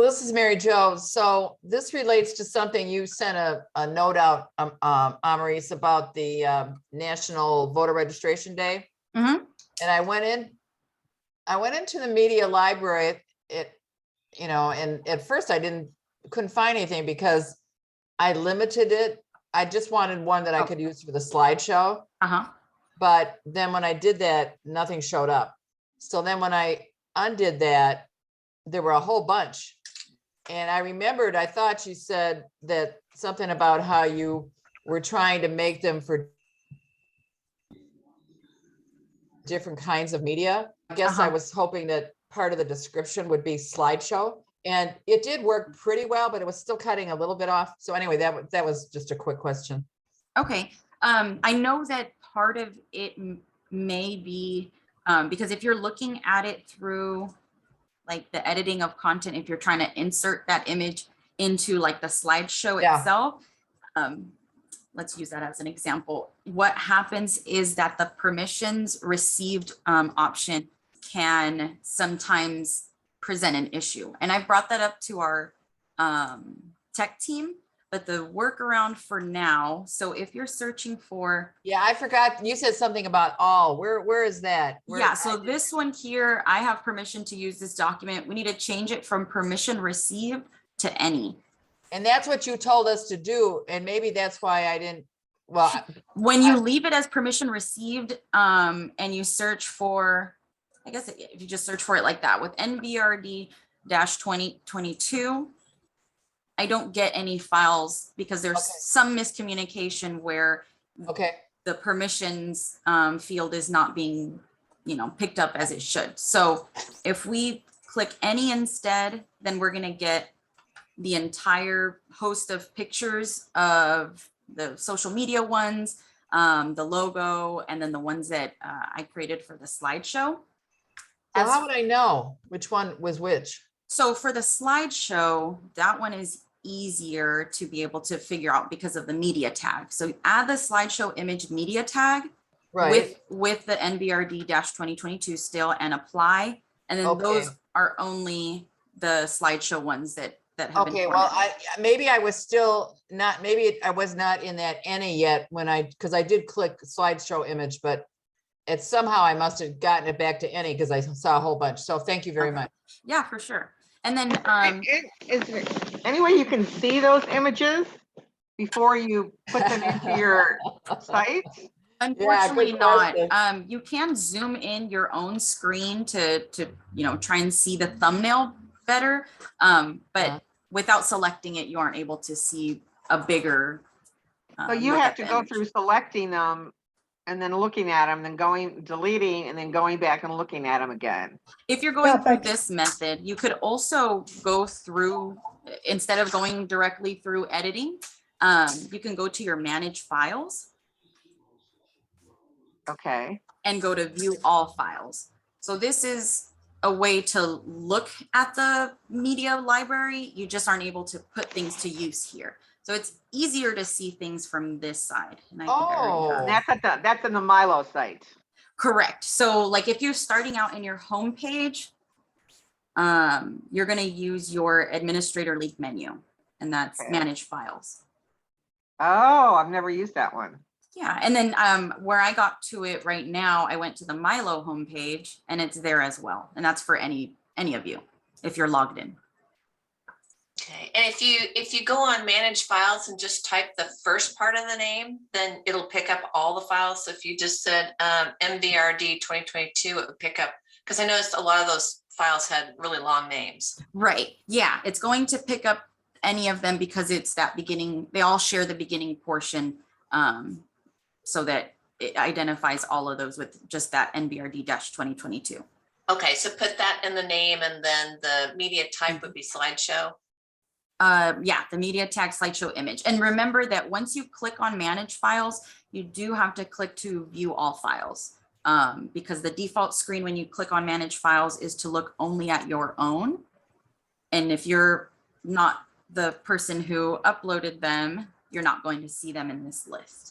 this is Mary Jo. So this relates to something you sent a note out, Amaris, about the National Voter Registration Day. Mhm. And I went into the media library, and at first I couldn't find anything because I limited it. I just wanted one that I could use for the slideshow. But then when I did that, nothing showed up. So then when I undid that, there were a whole bunch. And I remembered, I thought you said that something about how you were trying to make them for different kinds of media. I guess I was hoping that part of the description would be slideshow. And it did work pretty well, but it was still cutting a little bit off. So anyway, that was just a quick question. Okay. I know that part of it may be because if you're looking at it through like the editing of content, if you're trying to insert that image into like the slideshow itself, let's use that as an example. What happens is that the permissions received option can sometimes present an issue. And I've brought that up to our tech team, but the workaround for now, so if you're searching for... Yeah, I forgot, you said something about all. Where is that? So this one here, I have permission to use this document. We need to change it from permission received to any. And that's what you told us to do. And maybe that's why I didn't, well. When you leave it as permission received and you search for, I guess if you just search for it like that with NVRD-2022, I don't get any files because there's some miscommunication where the permissions field is not being, picked up as it should. So if we click any instead, then we're going to get the entire host of pictures of the social media ones, the logo, and then the ones that I created for the slideshow. So how would I know which one was which? So for the slideshow, that one is easier to be able to figure out because of the media tag. So add the slideshow image media tag with the NVRD-2022 still and apply. And then those are only the slideshow ones that have been well, maybe I was still not, maybe I was not in that any yet because I did click slideshow image, but it's somehow I must have gotten it back to any because I saw a whole bunch. So thank you very much. Yeah, for sure. And then is there any way you can see those images before you put them into your site? Unfortunately not. You can zoom in your own screen to try and see the thumbnail better, but without selecting it, you aren't able to see a bigger. So you have to go through selecting them and then looking at them, then deleting, and then going back and looking at them again. If you're going through this method, you could also go through, instead of going directly through editing, you can go to your manage files. And go to view all files. So this is a way to look at the media library. You just aren't able to put things to use here. So it's easier to see things from this side. And That's in the MyLO site. Correct. So like if you're starting out in your home page, you're going to use your administrator link menu, and that's manage files. Oh, I've never used that one. Yeah, and then where I got to it right now, I went to the MyLO homepage, and it's there as well. And that's for any of you, if you're logged in. Okay, and if you go on manage files and just type the first part of the name, then it'll pick up all the files. So if you just said MVRD 2022, it would pick up, because I noticed a lot of those files had really long names. Right, yeah, it's going to pick up any of them because it's that beginning, they all share the beginning portion. So that it identifies all of those with just that NVRD-2022. Okay, so put that in the name, and then the media type would be slideshow. Yeah, the media tag slideshow image. And remember that once you click on manage files, you do have to click to view all files because the default screen when you click on manage files is to look only at your own. And if you're not the person who uploaded them, you're not going to see them in this list.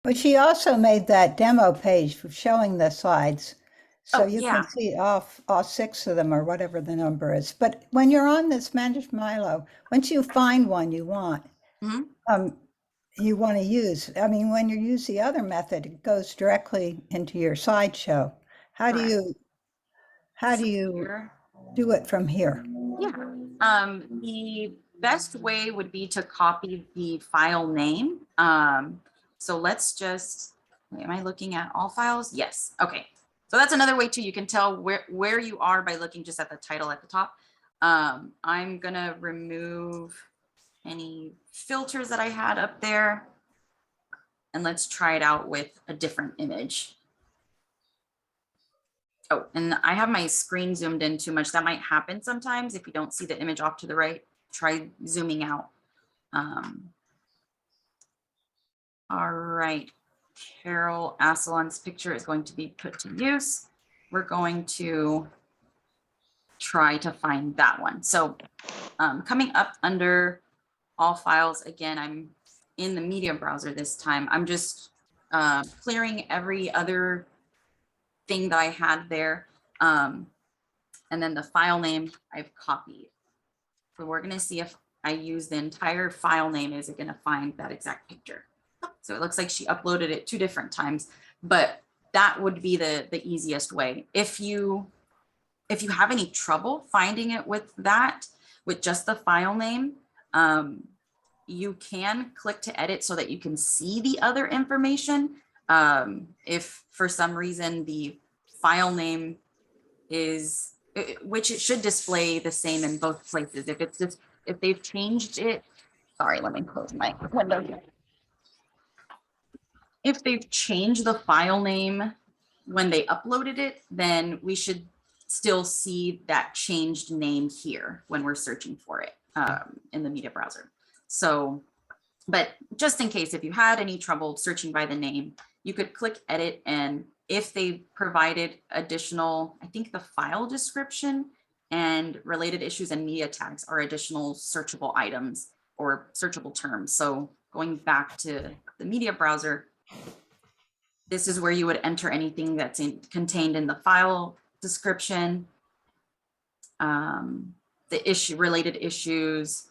But she also made that demo page for showing the slides So Oh, you yeah. can see all 6 of them or whatever the number is. But when you're on this Manage MyLO, once you find one you want, Mhm. you want to use, I mean, when you use the other method, it goes directly into your slideshow. How do Correct. you Here. do it from here? Yeah. The best way would be to copy the file name. So let's just, wait, am I looking at all files? Yes. Okay. So that's another way too. You can tell where you are by looking just at the title at the top. I'm gonna remove any filters that I had up there. And let's try it out with a different image. Oh, and I have my screen zoomed in too much. That might happen sometimes if you don't see the image off to the right. Try zooming out. All right, Carol Asselon's picture is going to be put to use. We're going to try to find that one. So coming up under all files, again, I'm in the media browser this time. I'm just clearing every other thing that I had there. And then the file name I've copied. So we're gonna see if I use the entire file name, is it gonna find that exact picture? So it looks like she uploaded it 2 different times, but that would be the easiest way. If you have any trouble finding it with just the file name, you can click to edit so that you can see the other information. If for some reason the file name is, which it should display the same in both places. If it's just, if they've changed it, sorry, let me close my window here. If they've changed the file name when they uploaded it, then we should still see that changed name here when we're searching for it in the media browser. So, but just in case, if you had any trouble searching by the name, you could click edit, and if they provided additional, I think the file description and related issues and media tags are additional searchable items or searchable terms. So going back to the media browser, this is where you would enter anything that's contained in the file description, the related issues.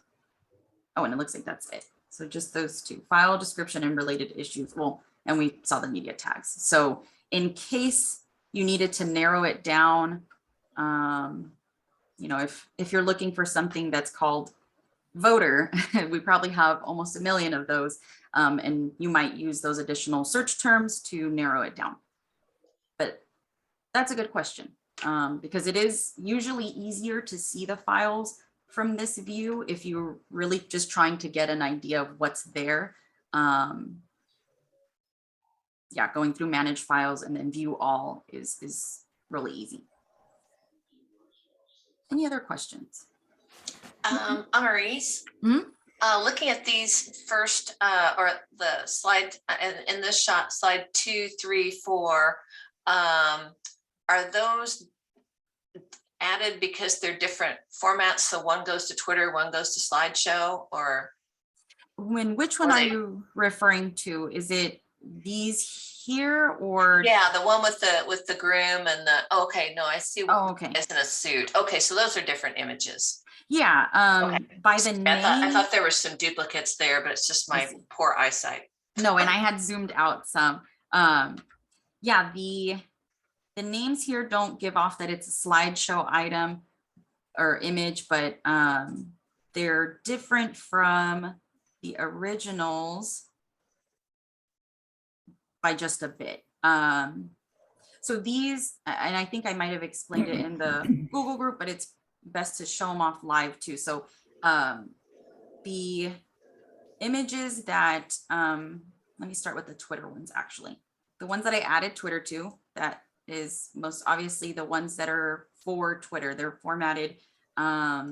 Oh, and it looks like that's it. So just those 2, file description and related issues. Well, and we saw the media tags. So in case you needed to narrow it down, you know, if you're looking for something that's called voter, we probably have almost 1 million of those. And you might use those additional search terms to narrow it down. But that's a good question, because it is usually easier to see the files from this view if you're really just trying to get an idea of what's there. Yeah, going through manage files and then view all is really easy. Any other questions? Amaris, looking at these first, or the slide in this shot, slide 2, 3, 4, are those added because they're different formats? So one goes to Twitter, one goes to slideshow, or? Which one are you referring to? Is it these here or? Yeah, the one with the groom and the, okay, no, I see. Oh, okay. It's in a suit. Okay, so those are different images. Yeah, Okay. by the name. I thought there were some duplicates there, but it's just my poor eyesight. No, and I had zoomed out some. Yeah, the names here don't give off that it's a slideshow item or image, but they're different from the originals by just a bit. So these, and I think I might have explained it in the Google group, but it's best to show them off live too. So the images that, let me start with the Twitter ones actually. The ones that I added Twitter to, that is most obviously the ones that are for Twitter. They're formatted, I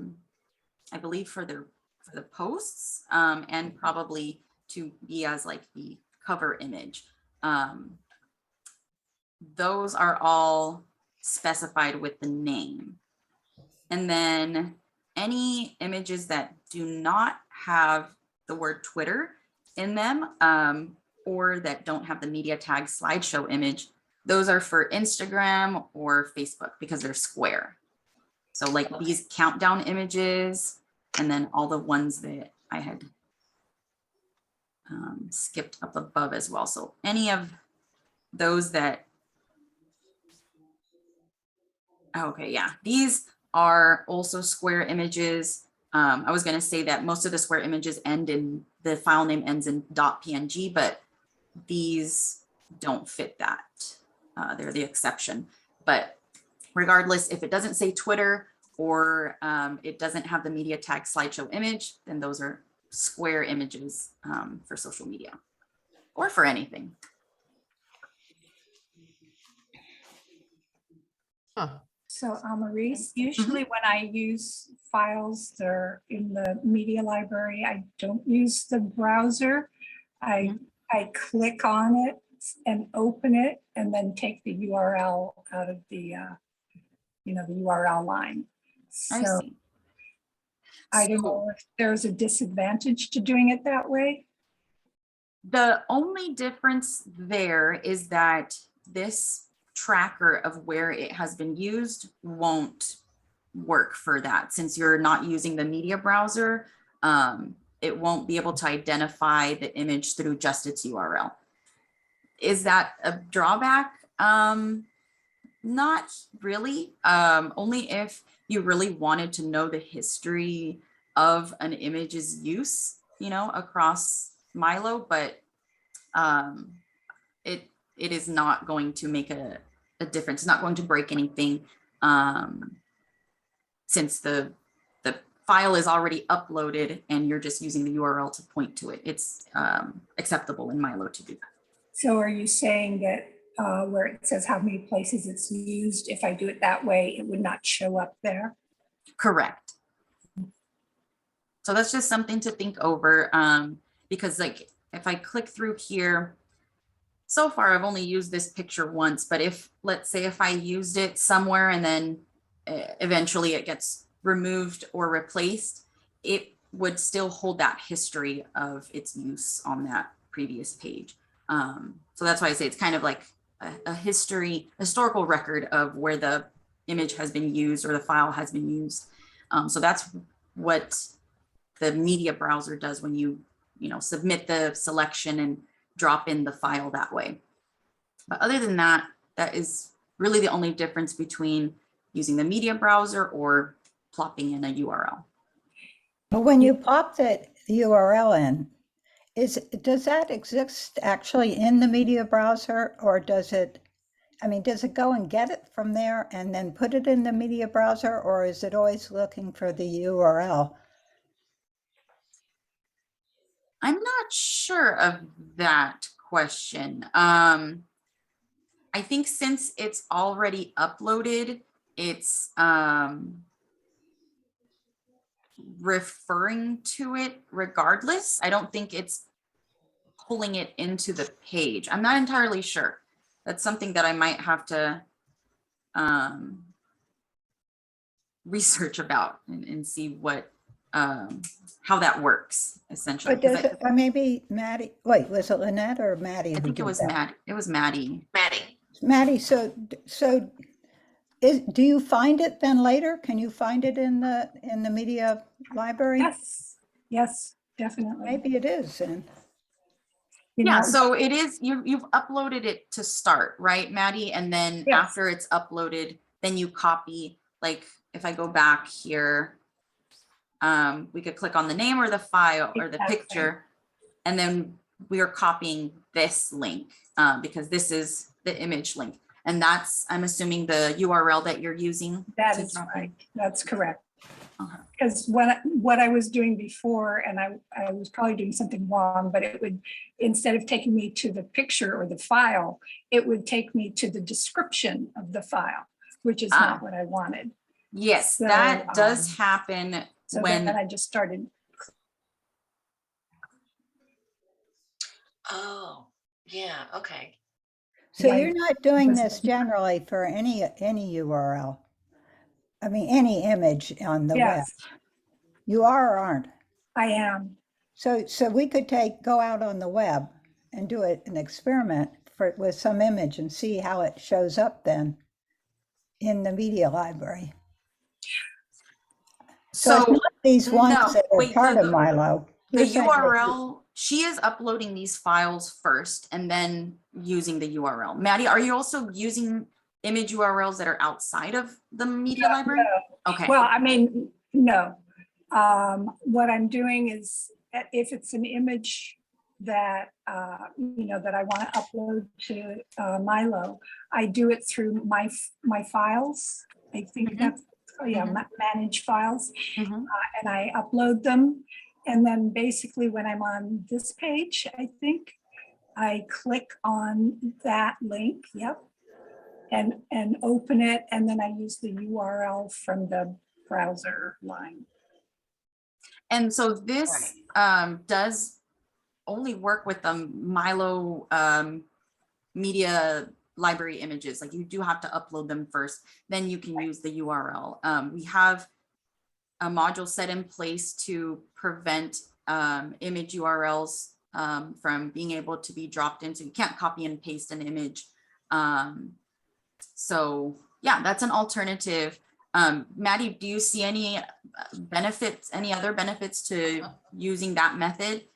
believe for the posts and probably to be as like the cover image. Those are all specified with the name. And then any images that do not have the word Twitter in them, or that don't have the media tag slideshow image, those are for Instagram or Facebook because they're square. So like these countdown images, and then all the ones that I had skipped up above as well. So any of those that, okay, yeah, these are also square images. I was going to say that most of the square images end in, the file name ends in .png, but these don't fit that. They're the exception. But regardless, if it doesn't say Twitter or it doesn't have the media tag slideshow image, then those are square images for social media or for anything. Huh. So Maurice, usually when I use files that are in the media library, I don't use the browser. I click on it and open it and then take the URL out of the, the URL line. I So see. I don't So know if there's a disadvantage to doing it that way. the only difference there is that this tracker of where it has been used won't work for that. Since you're not using the media browser, it won't be able to identify the image through just its URL. Is that a drawback? Not really. Only if you really wanted to know the history of an image's use, across MyLO, but it is not going to make a difference. It's not going to break anything since the file is already uploaded and you're just using the URL to point to it. It's acceptable in MyLO to do that. So are you saying that where it says how many places it's used, if I do it that way, it would not show up there? Correct. So that's just something to think over because like if I click through here, so far I've only used this picture once, but if, let's say if I used it somewhere and then eventually it gets removed or replaced, it would still hold that history of its use on that previous page. So that's why I say it's kind of like a historical record of where the image has been used or the file has been used. So that's what the media browser does when you submit the selection and drop in the file that way. But other than that, that is really the only difference between using the media browser or plopping in a URL. But when you pop the URL in, does that exist actually in the media browser, or does it go and get it from there and then put it in the media browser, or is it always looking for the URL? I'm not sure of that question. I think since it's already uploaded, it's referring to it regardless. I don't think it's pulling it into the page. I'm not entirely sure. That's something that I might have to research about and see what how that works essentially. But does it, or maybe Maddie, wait, was it Lynette or Maddie? I think it was Maddie. It was Maddie. Maddie, so do you find it then later? Can you find it in the media library? Yes, definitely. Maybe it is then. Yeah, so it is, you've uploaded it to start, right, Maddie? And then after it's uploaded, then you copy, like if I go back here, we could click on the name or the file or the picture, and then we are copying this link because this is the image link. And that's, I'm assuming, the URL that you're using. That is right. That's correct. Okay. Because what I was doing before, and I was probably doing something wrong, but it would, instead of taking me to the picture or the file, it would take me to the description of the file, which is not what I wanted. Yes, So, that does happen so when then I just started. Oh, yeah, okay. So you're not doing this generally for any URL. I mean, any image on the web. You are or aren't? I am. So we could go out on the web and do an experiment with some image and see how it shows up then in the media library. So it's not these ones no, that are wait, part of MyLO. the You're saying that- URL, she is uploading these files first and then using the URL. Maddie, are you also using image URLs that are outside of the media library? Okay. Well, I mean, no. What I'm doing is if it's an image that, that I want to upload to MyLO, I do it through my files. I think Mhm. that's, Mhm. manage files. Mhm. And I upload them. And then basically when I'm on this page, I think I click on that link. Yep. And open it. And then I use the URL from the browser line. And so this does only work with the MyLO media library images. Like you do have to upload them first, then you can use the URL. We have a module set in place to prevent image URLs from being able to be dropped into. You can't copy and paste an image. So yeah, that's an alternative. Maddie, do you see any benefits, any other benefits to using that method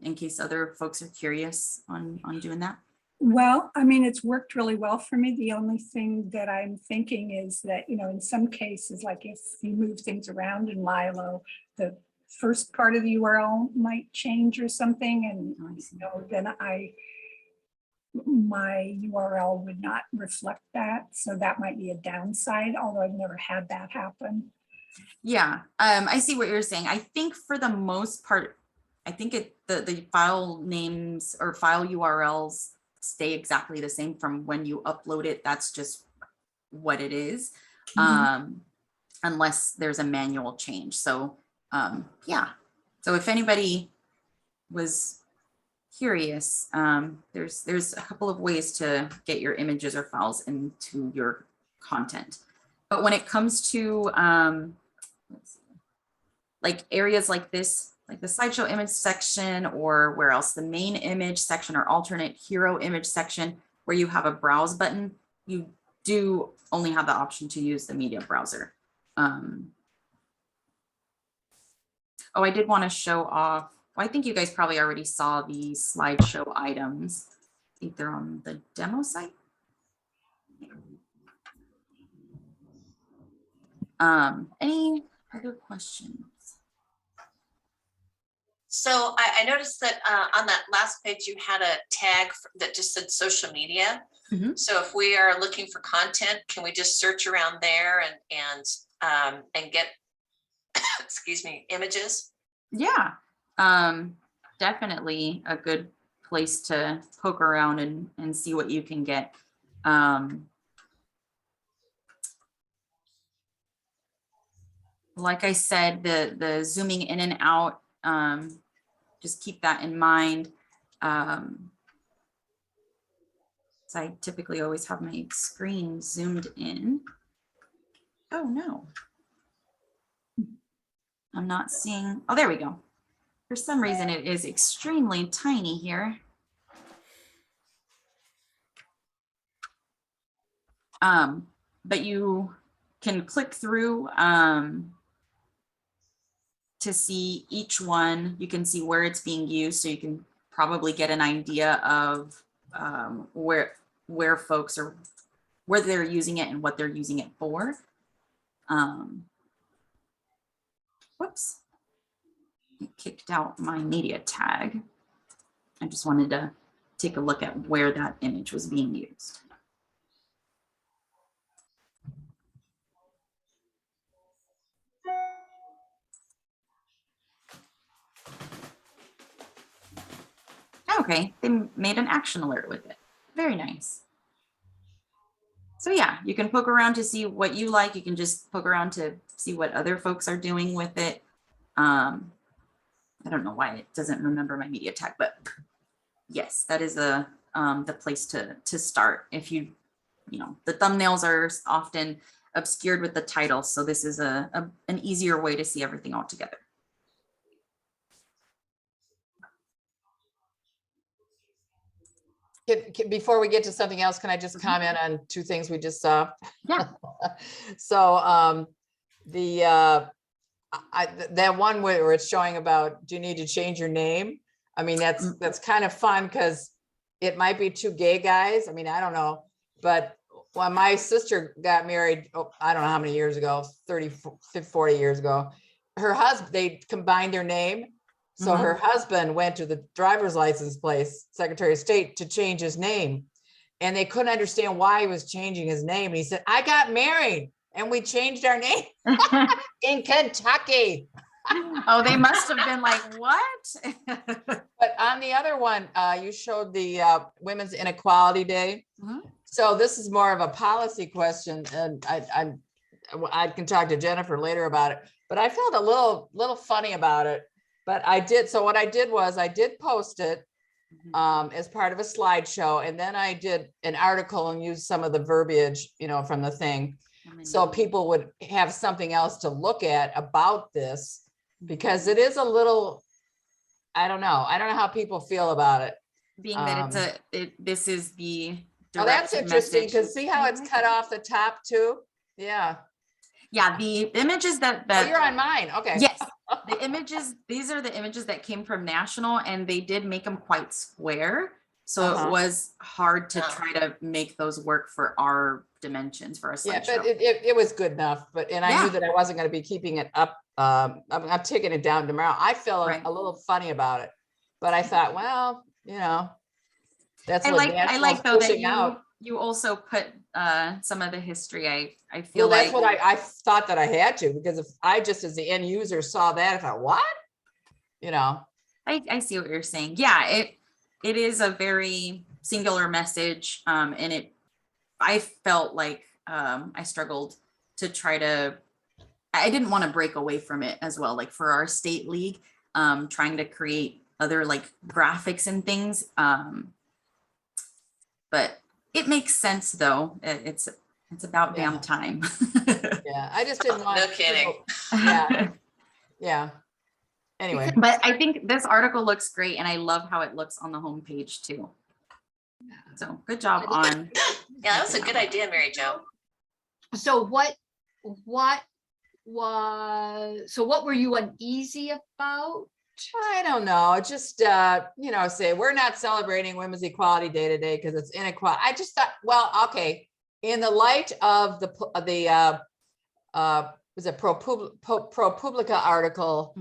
in case other folks are curious on doing that? Well, I mean, it's worked really well for me. The only thing that I'm thinking is that, in some cases, like if you move things around in MyLO, the first part of the URL might change or something. And then my URL would not reflect that. So that might be a downside, although I've never had that happen. Yeah, I see what you're saying. I think for the most part, I think the file names or file URLs stay exactly the same from when you upload it. That's just what it is, unless there's a manual change. So yeah, so if anybody was curious, there's a couple of ways to get your images or files into your content. But when it comes to let's see, like areas like this, like the slideshow image section, or where else, the main image section or alternate hero image section, where you have a browse button, you do only have the option to use the media browser. Oh, I did want to show off. Well, I think you guys probably already saw the slideshow items. I think they're on the demo site. Any other questions? So I noticed that on that last page, you had a tag that just said social media. Mhm. So if we are looking for content, can we just search around there and get, excuse me, images? Yeah, definitely a good place to poke around and see what you can get. Like I said, the zooming in and out, just keep that in mind. So I typically always have my screen zoomed in. Oh no. I'm not seeing, oh, there we go. For some reason, it is extremely tiny here. But you can click through to see each one. You can see where it's being used, so you can probably get an idea of where folks are, where they're using it and what they're using it for. Whoops, it kicked out my media tag. I just wanted to take a look at where that image was being used. Okay, they made an action alert with it. Very nice. So yeah, you can poke around to see what you like. You can just poke around to see what other folks are doing with it. I don't know why it doesn't remember my media tag, but yes, that is the place to start. If the thumbnails are often obscured with the title, so this is an easier way to see everything all together. Before we get to something else, can I just Mhm. comment on two things we just saw? Yeah. So, that one where it's showing about, do you need to change your name? I mean, that's kind of fun because it might be two gay guys. I mean, I don't know. But when my sister got married, I don't know how many years ago, 30, 40 years ago, her husband, they combined their name. So her husband went to the driver's license place, Secretary of State, to change his name. And they couldn't understand why he was changing his name. And he said, I got married and we changed our name in Kentucky. Oh, they must have been like, what? But on the other one, you showed the Women's Inequality Day. Mhm. So this is more of a policy question, and I can talk to Jennifer later about it. But I felt a little funny about it. But I did. So what I did was I did post it as part of a slideshow, and then I did an article and used some of the verbiage, from the thing, so people would have something else to look at about this, because it is a little, I don't know how people feel about it. Being that this is the Oh, that's direct interesting, message. because see how it's cut off the top too? Yeah. Yeah, the images that Oh, you're on mine. Okay. yes, the images, these are the images that came from National, and they did make them quite square. So it was hard to try to make those work for our dimensions for our slideshow. Yeah, but it was good enough. And I knew that I wasn't going to be keeping it up. I'm taking it down tomorrow. I felt a little funny about it, but I thought, well, that's what I like though pushing that out. you also put some of the history. I Well, feel that's like what I thought that I had to, because if I just as the end user saw that, I thought, what? I see what you're saying. Yeah, it is a very singular message, and I felt like I struggled to try to. I didn't want to break away from it as well. Like for our state league, trying to create other like graphics and things. But it makes sense though. It's about damn time. Yeah, I just didn't want. No kidding. Yeah. Anyway. But I think this article looks great, and I love how it looks on the homepage too. So good job on. Yeah, that was a good idea, Mary Jo. So what were you uneasy about? I don't know. Just, say we're not celebrating Women's Equality Day today because it's inequality. I just thought, well, okay, in the light of the was a ProPublica article,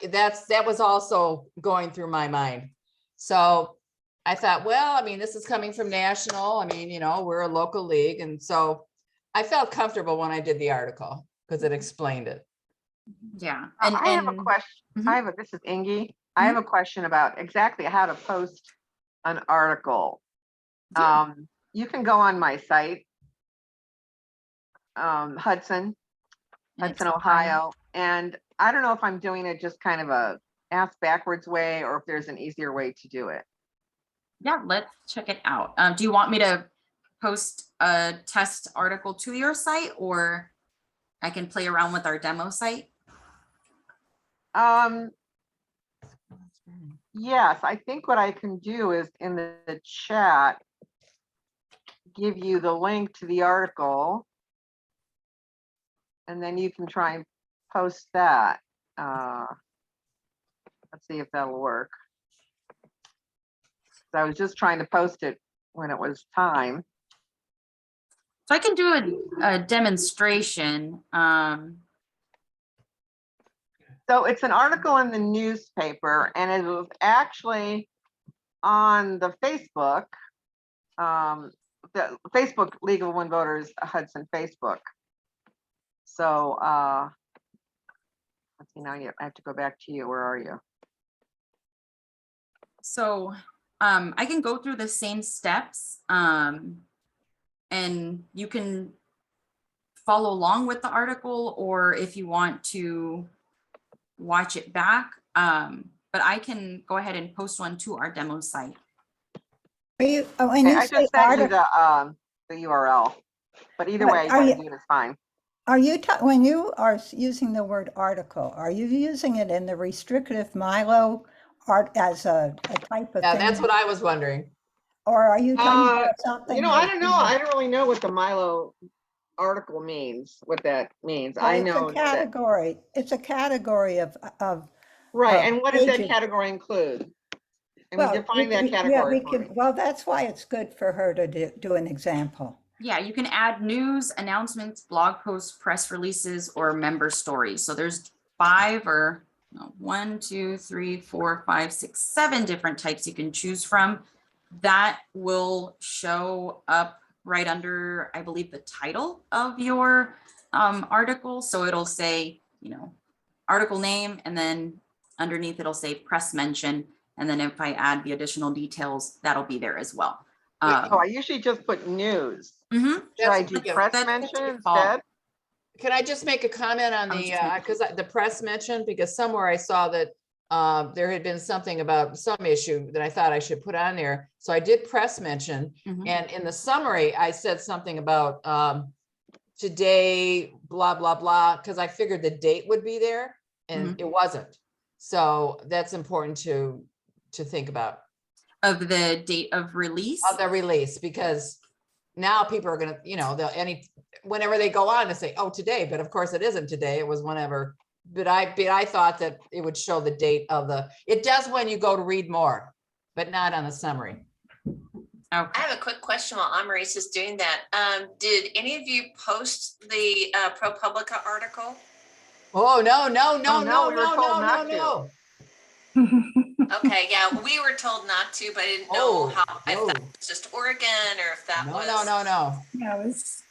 that was also going through my mind. So I thought, well, I mean, this is coming from National. I mean, we're a local league. And so I felt comfortable when I did the article because it explained it. Yeah. I have a question. This is Ingy. I have a question about exactly how to post an article. You can go on my site, Hudson, Ohio. And I don't know if I'm doing it just kind of a ass backwards way, or if there's an easier way to do it. Yeah, let's check it out. Do you want me to post a test article to your site, or I can play around with our demo site? Yes, I think what I can do is in the chat, give you the link to the article, and then you can try and post that. Let's see if that'll work. So I was just trying to post it when it was time. So I can do a demonstration. So it's an article in the newspaper, and it was actually on the Facebook, the Facebook League of Women Voters Hudson Facebook. So let's see, now I have to go back to you. Where are you? So I can go through the same steps, and you can follow along with the article, or if you want to watch it back, but I can go ahead and post one to our demo site. When you I say just sent you article, the URL, but either But way you are want you- to do it, it's fine. are you when you are using the word article, are you using it in the restrictive MyLO art as a type of Yeah, thing? that's what I was wondering. Or are you talking Uh, about something? I that don't know. I don't really know what the MyLO article means, what that means. Well, I it's know a that, category. It's a category of right. And what does that pages. category include? And we Well, define that yeah, category we for can, me. well, that's why it's good for her to do an example. Yeah, you can add news, announcements, blog posts, press releases, or member stories. So there's 5 or no, 1, 2, 3, 4, 5, 6, 7 different types you can choose from. That will show up right under, I believe, the title of your article. So it'll say, article name, and then underneath it'll say press mention. And then if I add the additional details, that'll be there as well. So I usually just put news. Mhm. Should I That's- do press that's mention your fault. instead? Can I just make a comment on I was the, just making- because the press mentioned, because somewhere I saw that there had been something about some issue that I thought I should put on there. So I did press mention, Mhm. and in the summary, I said something about today, blah, blah, blah, because I figured the date would be there and it wasn't. So that's important to think about. Of the date of release. Of the release, because now people are gonna, whenever they go on to say, oh, today, but of course it isn't today, it was whenever. But I thought that it would show the date of it does when you go to read more, but not on the summary. I have a quick question while Amaris is doing that. Did any of you post the ProPublica article? Oh, no, we were told not to. no. Okay, yeah, we were told not to, but I didn't know Oh, how, if no. that was just Oregon or if that No, was. no. Yeah, it was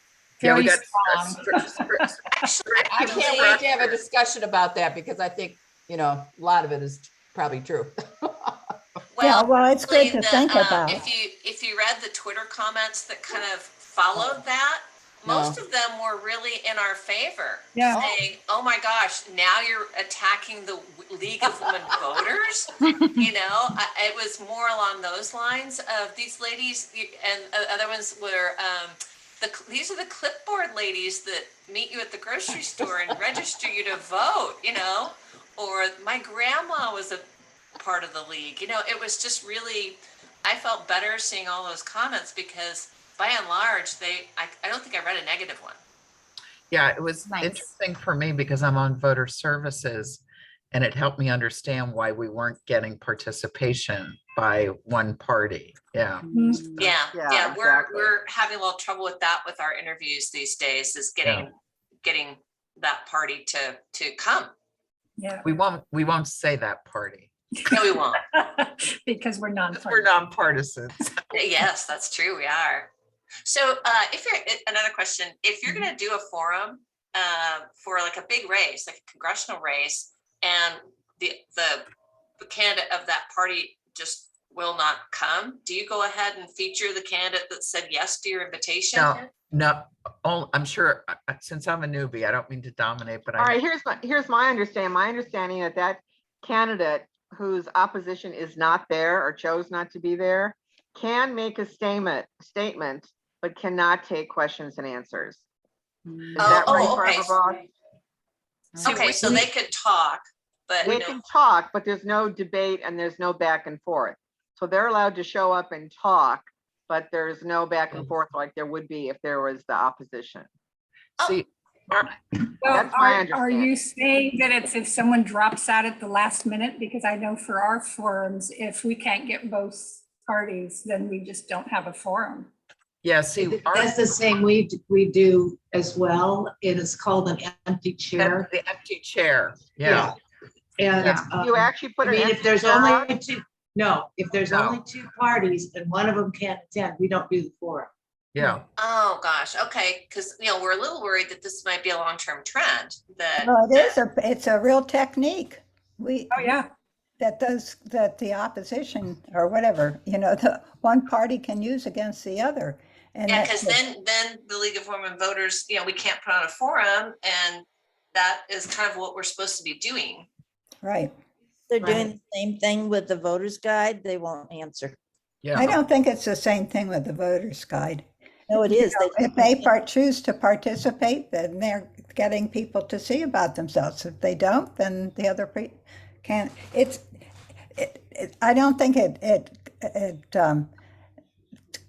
Yeah, we very got strong. I can't wait to have a discussion about that because I think, a lot of it is probably true. Yeah, well, it's good actually, to think about. If you read the Twitter comments that kind of followed that, most of them were really in our favor. Yeah. Saying, oh my gosh, now you're attacking the League of Women Voters. It was more along those lines of these ladies, and other ones were, these are the clipboard ladies that meet you at the grocery store and register you to vote, or my grandma was a part of the league. It was just really, I felt better seeing all those comments because by and large, I don't think I read a negative one. Yeah, it was Nice. interesting for me because I'm on voter services, and it helped me understand why we weren't getting participation by one party. Yeah. Yeah, Yeah, we're exactly. having a little trouble with that with our interviews these days, is getting that party to come. Yeah, We won't say that party. No, we won't. because we're Because we're nonpartisan. nonpartisans. Yes, that's true. We are. So another question, if you're going to do a forum for like a big race, like a congressional race, and the candidate of that party just will not come, do you go ahead and feature the candidate that said yes to your invitation? No, I'm sure, since I'm a newbie, I don't mean to dominate, but All right, here's my understanding. My understanding that candidate whose opposition is not there or chose not to be there can make a statement, but cannot take questions and answers. Is that right, Barbara Boss? Okay, so they could talk, but They can talk, but there's no debate and there's no back and forth. So they're allowed to show up and talk, but there's no back and forth like there would be if there was the opposition. see, Well, That's my are you understanding. saying that it's if someone drops out at the last minute? Because I know for our forums, if we can't get both parties, then we just don't have a forum. yeah, see, That's the same we do as well. It is called an empty chair. the empty chair. Yeah. And Yeah. You actually put I an mean, if empty there's chair out? only two, no, if there's No. only two parties and one of them can't attend, we don't do the forum. Yeah. oh gosh, okay, because we're a little worried that this might be a long-term trend that. No, it's a real technique. Oh, yeah. That the opposition or whatever, the one party can use against the other. And Yeah, that's because then the League of Women Voters, we can't put on a forum, and that is kind of what we're supposed to be doing. right. They're doing the same thing with the voter's guide. They won't answer. Yeah. I don't think it's the same thing with the voter's guide. No, it is. If they choose to participate, then they're getting people to see about themselves. If they don't, then the other can't. I don't think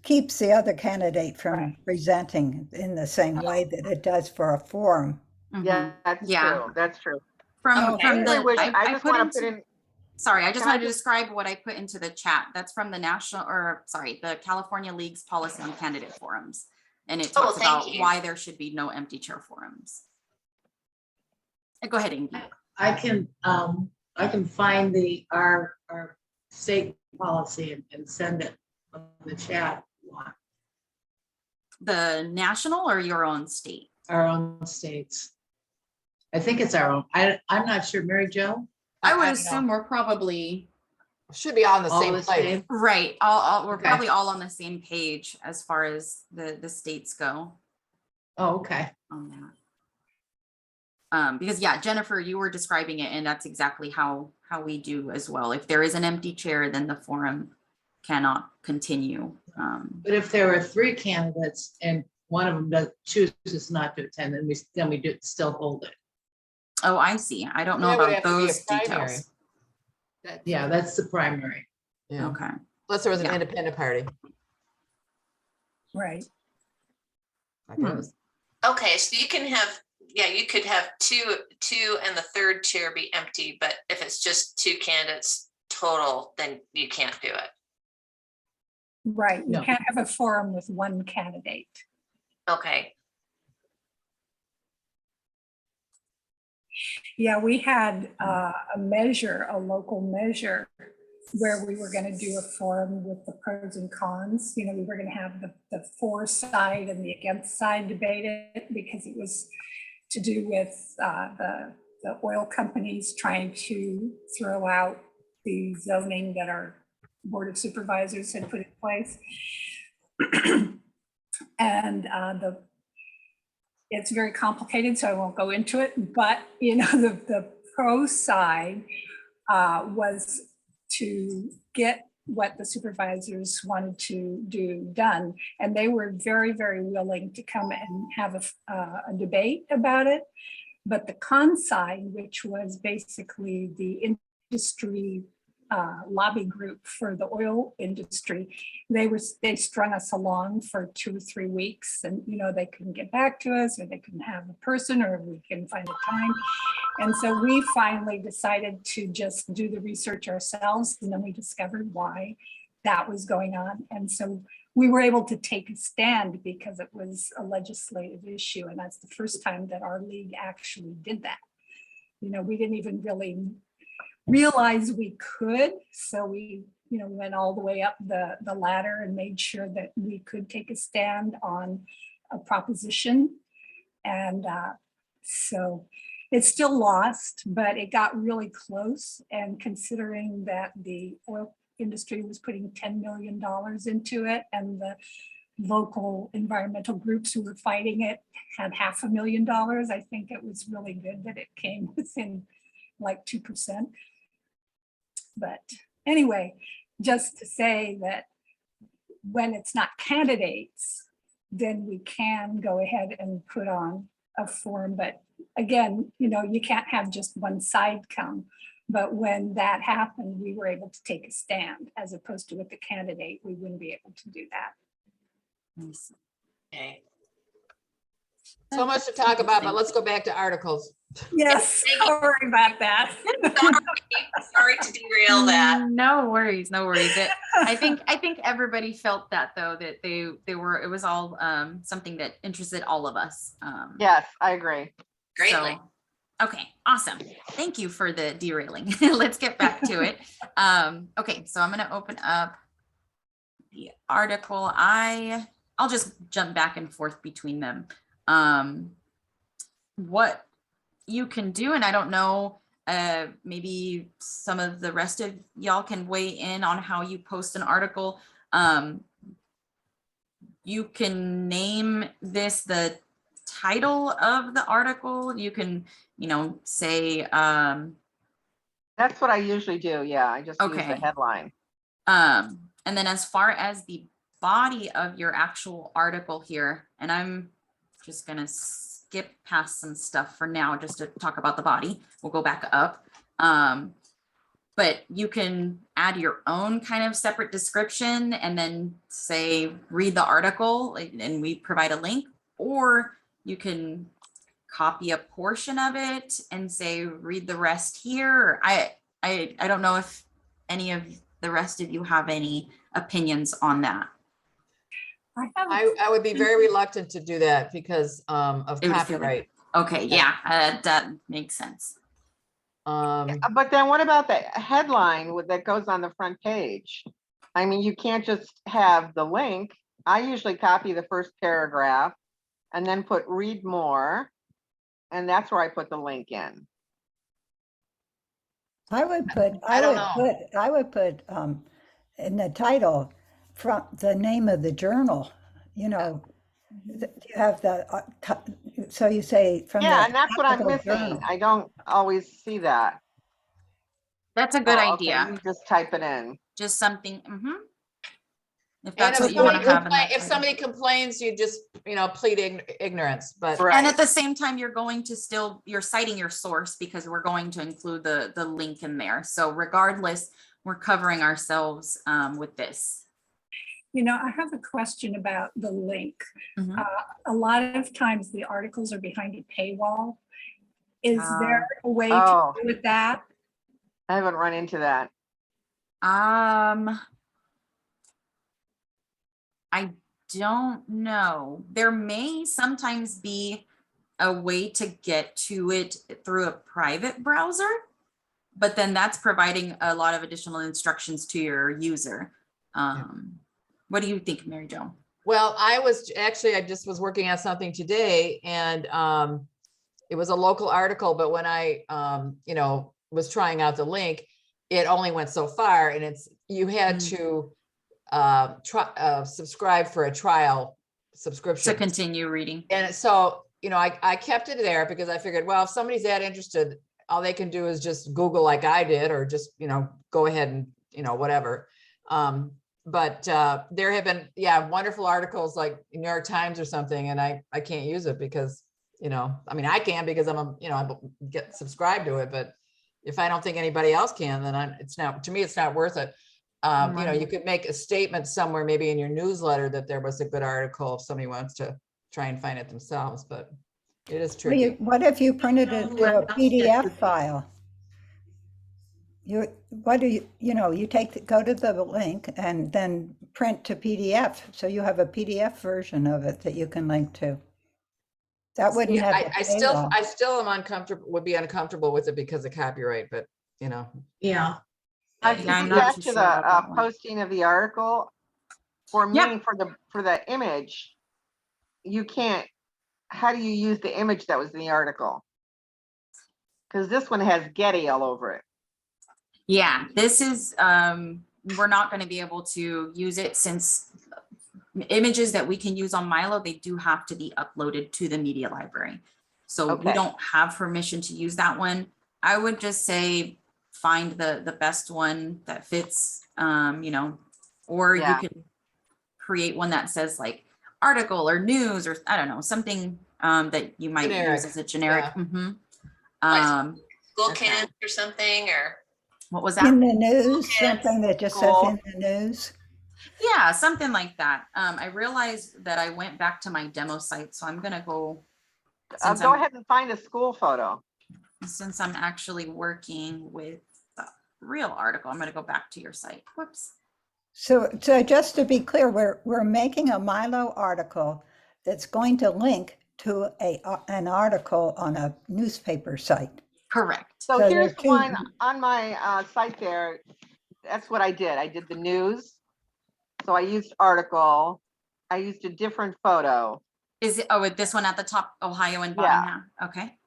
keeps the other candidate from Right. presenting in the same way that it does for a forum. Yeah, Mhm. that's Yeah. true. That's true. From Okay. I from really the wish, I I just put want to put into in, sorry, I just can I wanted to just- describe what I put into the chat. That's from the the California League's policy on candidate forums. And it Oh, talks thank about you. why there should be no empty chair forums. Go ahead, Amy. I can find our state policy and send it on the chat. The national or your own state? Our own states. I think it's our own. I'm not sure. Mary Jo? I would don't assume know. we're probably Should be on the All same the place. same? right. We're Okay. probably all on the same page as far as the states go Oh, okay. on that. Because yeah, Jennifer, you were describing it, and that's exactly how we do as well. If there is an empty chair, then the forum cannot continue. But if there are 3 candidates and one of them chooses not to attend, then we do still hold it. Oh, I see. I don't know That would about have to be a those primary. details. Yeah, that's the primary. Yeah. Okay. Unless there was an Yeah. independent party. Right. I Hmm. guess. Okay, so you can have, yeah, you could have two and the third chair be empty, but if it's just 2 candidates total, then you can't do it. Right. You No. can't have a forum with one candidate. Okay, Yeah, we had a measure, a local measure, where we were going to do a forum with the pros and cons. You know, we were going to have the for side and the against side debated, because it was to do with the oil companies trying to throw out the zoning that our Board of Supervisors had put in place. And it's very complicated, so I won't go into it, but you know, the pro side was to get what the supervisors wanted to do done. And they were very, very willing to come and have a debate about it. But the con side, which was basically the industry lobby group for the oil industry, they strung us along for 2 or 3 weeks, and you know, they couldn't get back to us, or they couldn't have a person, or we couldn't find a time. And so we finally decided to just do the research ourselves, and then we discovered why that was going on. And so we were able to take a stand because it was a legislative issue, and that's the first time that our league actually did that. You know, we didn't even really realize we could, so we, you know, went all the way up the ladder and made sure that we could take a stand on a proposition. And so it's still lost, but it got really close. And considering that the oil industry was putting $10 million into it, and the local environmental groups who were fighting it had $500,000, I think it was really good that it came within like 2%. But anyway, just to say that when it's not candidates, then we can go ahead and put on a forum. But again, you know, you can't have just one side come. But when that happened, we were able to take a stand, as opposed to with the candidate, we wouldn't be able to do that. okay. So much to talk about, but let's go back to articles. Yes, thank you. sorry about that. Sorry to derail that. No worries, no worries. I think everybody felt that, though, that it was all something that interested all of us. Yes, I agree. Greatly. Okay, awesome. Thank you for the derailing. Let's get back to it. Okay, so I'm going to open up the article. I'll just jump back and forth between them. What you can do, and I don't know, maybe some of the rest of y'all can weigh in on how you post an article. You can name this the title of the article. You can, you know, say That's what I usually do. Yeah, I just use the Okay. headline. and then as far as the body of your actual article here, and I'm just gonna skip past some stuff for now just to talk about the body. We'll go back up. but you can add your own kind of separate description and then say, read the article, and we provide a link, or you can copy a portion of it and say, read the rest here. I don't know if any of the rest of you have any opinions on that. I would be very reluctant to do that because of It would feel like- copyright. Okay, yeah, that makes sense. But then what about the headline that goes on the front page? I mean, you can't just have the link. I usually copy the first paragraph and then put read more. And that's where I put the link in. I would put in the title from the name of the journal, you know, you have the, so you say from. Yeah, the and that's what I'm Capital missing. Journal. I don't always see that. That's a good Oh, okay, idea. you just type it in. Just something. If And that's if what you want somebody, to have. in that if title. somebody complains, you just, plead ignorance, but. Right. And at the same time, you're going to still, you're citing your source because we're going to include the link in there. So regardless, we're covering ourselves with this. You know, I have a question about the link. Mhm. A lot of times the articles are behind a paywall. Is there a way Oh. to do with that? I haven't run into that. I don't know. There may sometimes be a way to get to it through a private browser, but then that's providing a lot of additional instructions to your user. What do you think, Mary Jo? Well, I just was working on something today and it was a local article, but when I, was trying out the link, it only went so far and you had to subscribe for a trial subscription. To continue reading. And so, I kept it there because I figured, well, if somebody's that interested, all they can do is just Google like I did, or just, go ahead and, whatever. But there have been, wonderful articles like New York Times or something, and I can't use it because, I can because I get subscribed to it, but if I don't think anybody else can, then to me, it's not worth it. You could make a statement somewhere, maybe in your newsletter, that there was a good article if somebody wants to try and find it themselves, but it is tricky. What if you printed it to a PDF file? You go to the link and then print to PDF. So you have a PDF version of it that you can link to. That wouldn't have. I still am uncomfortable, would be uncomfortable with it because of copyright, but Yeah. I Yeah, I'm think not back too to sure about that the one. posting of the article. For me, Yeah. for the image, you can't, how do you use the image that was in the article? Because this one has Getty all over it. Yeah, this is, we're not going to be able to use it since images that we can use on MyLO, they do have to be uploaded to the media library. So we Okay. don't have permission to use that one. I would just say, find the best one that fits, or you Yeah. can create one that says like article or news, or I don't know, something that you might Generic, use as a generic. yeah. Mhm. Like School Okay. kids or something, or What was that? In the news, Okay. something that just says Cool. in the news. Yeah, something like that. I realized that I went back to my demo site, so I'm gonna go. Since Go I'm, ahead and find a school photo. since I'm actually working with the real article, I'm gonna go back to your site. Whoops. So just to be clear, we're making a MyLO article that's going to link to an article on a newspaper site. Correct. So So here's they're two- one on my site there. That's what I did. I did the news. So I used article. I used a different photo. Is it, with this one at the top, Ohio and Yeah. Bottom? Okay.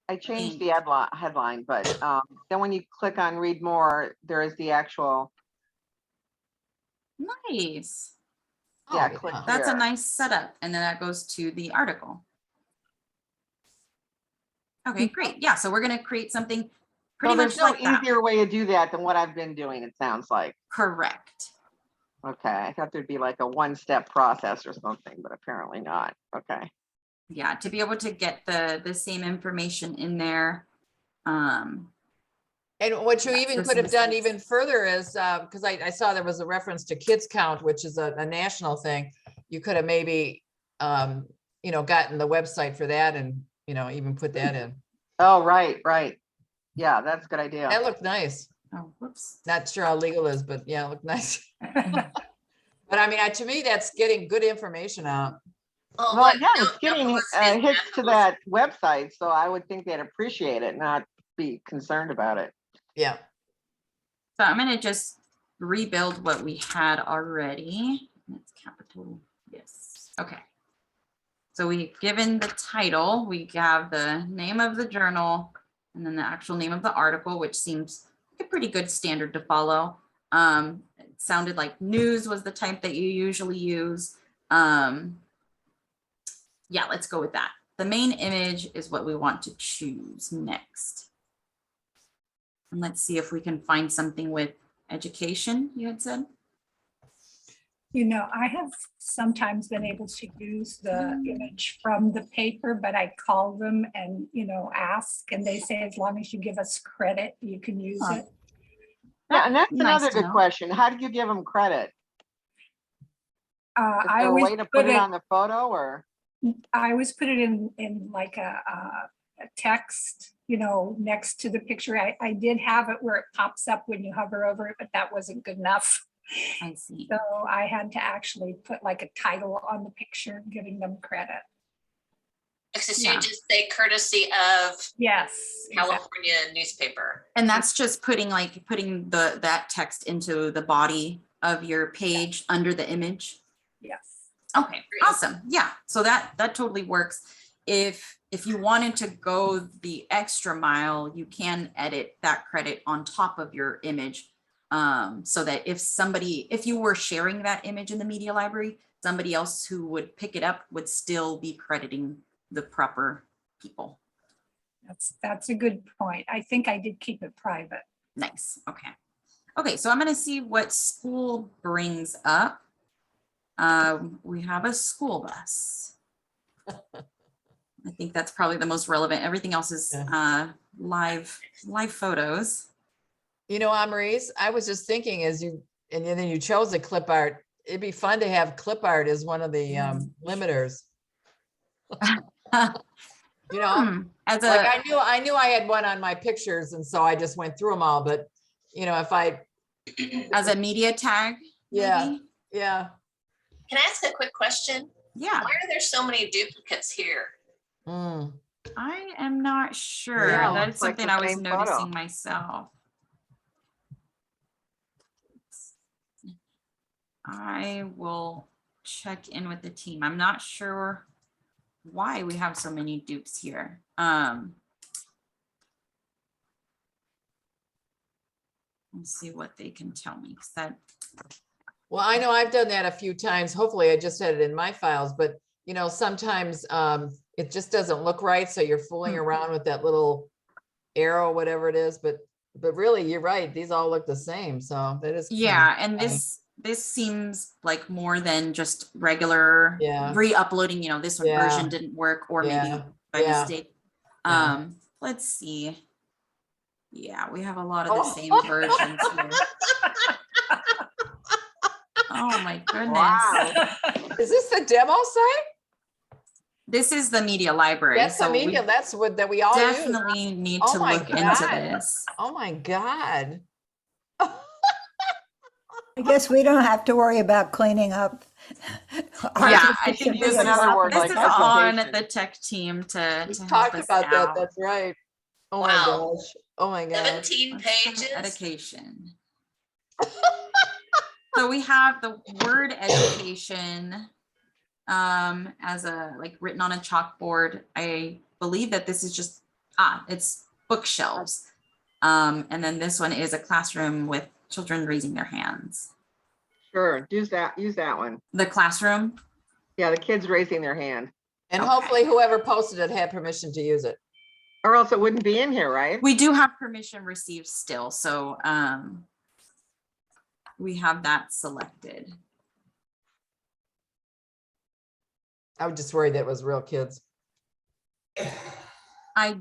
I changed the headline, but then when you click on read more, there is the actual, Nice. yeah, Oh, click yeah. That's a here. nice setup. And then that goes to the article. Okay, great. Yeah, so we're gonna create something So pretty much there's no like that. easier way to do that than what I've been doing, it sounds like. Correct. Okay, I thought there'd be like a one-step process or something, but apparently not. Okay. Yeah, to be able to get the same information in there. And And what you Yeah, even for could have some done states. even further is, because I saw there was a reference to kids count, which is a national thing. You could have maybe, gotten the website for that and, even put that in. Oh, right, right. Yeah, that's a good idea. That looked nice. Oh, whoops. Not sure how legal it is, but yeah, it looked nice. But I mean, to me, that's getting good information out. Oh, Well, look, yeah, no- it's getting no publicity is hits bad to that website, so I would think they'd appreciate it, not be concerned about it. Yeah. So I'm gonna just rebuild what we had already. That's capital, yes, okay. So we've given the title, we have the name of the journal, and then the actual name of the article, which seems like a pretty good standard to follow. It sounded like news was the type that you usually use. Yeah, let's go with that. The main image is what we want to choose next. And let's see if we can find something with education, you had said. I have sometimes been able to use the image from the paper, but I call them and, ask, and they say, as long as you give us credit, you can use Huh. it. Yeah, and that's Nice another to good know. question. How do you give them credit? Is I there a always way to put it on the photo or? I always put it in like a text, next to the picture. I did have it where it pops up when you hover over it, but that wasn't good enough. I see. So I had to actually put like a title on the picture, giving them credit. So Yeah. you just say courtesy of Yes. exactly. California newspaper. And that's just putting that text into the body of your page under the image. Yes. Okay, awesome. Yeah, so that totally works. If you wanted to go the extra mile, you can edit that credit on top of your image. So that if you were sharing that image in the media library, somebody else who would pick it up would still be crediting the proper people. That's a good point. I think I did keep it private. Nice, okay. Okay, so I'm gonna see what school brings up. We have a school bus. I think that's probably the most relevant. Everything else is live photos. Amarise, I was just thinking and then you chose the clip art. It'd be fun to have clip art as one of the limiters. As a Like I knew I had one on my pictures, and so I just went through them all. But if I as a media tag, yeah, maybe? yeah. Can I ask a quick question? Yeah. Why are there so many duplicates here? Mm. I am not sure. Yeah, That looks is like something the I was same photo. noticing myself. I will check in with the team. I'm not sure why we have so many dupes here. Let's see what they can tell me. Well, I know I've done that a few times. Hopefully I just had it in my files, but sometimes it just doesn't look right. So you're fooling around with that little arrow, whatever it is, but really you're right. These all look the same. So that is. Yeah. And this seems like more than just regular re-uploading, this version didn't work or maybe by mistake. Let's see. Yeah, we have a lot of the same versions here. Oh my goodness. Wow. Is this the demo site? This is the media library. That's the media. That's what that we all definitely use. need Oh to my look into God. this. Oh my God. I guess we don't have to worry about cleaning up. Yeah, I think use this another word this like is on education. the tech team to We help talked us about that. out. That's right. Oh Wow. my gosh. Oh my God. 17 Let's try pages. Education. So we have the word education as written on a chalkboard. I believe that this is just it's bookshelves. And then this one is a classroom with children raising their hands. Sure, use that one. The classroom. Yeah, the kids raising their hand. And Okay. hopefully whoever posted it had permission to use it. Or else it wouldn't be in here, right? We do have permission received still, so we have that selected. I was just worried that was real kids. I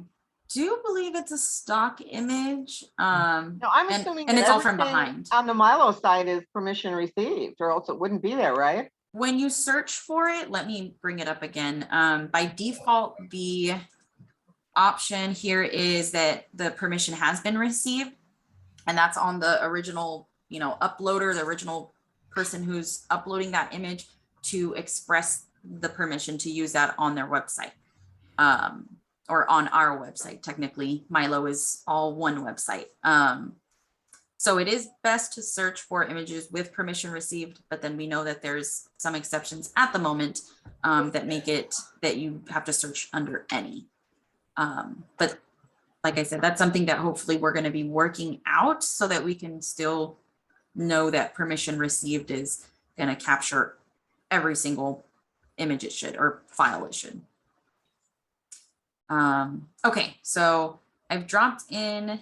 do believe it's a stock image. No, I'm And assuming and that it's all from everything behind. on the MyLO side is permission received, or else it wouldn't be there, right? When you search for it, let me bring it up again. By default, the option here is that the permission has been received, and that's on the original, uploader, the original person who's uploading that image to express the permission to use that on their website, or on our website. Technically, MyLO is all one website. So it is best to search for images with permission received, but then we know that there's some exceptions at the moment that make it that you have to search under any. But like I said, that's something that hopefully we're going to be working out so that we can still know that permission received is going to capture every single image it should, or file it should. Okay, so I've dropped in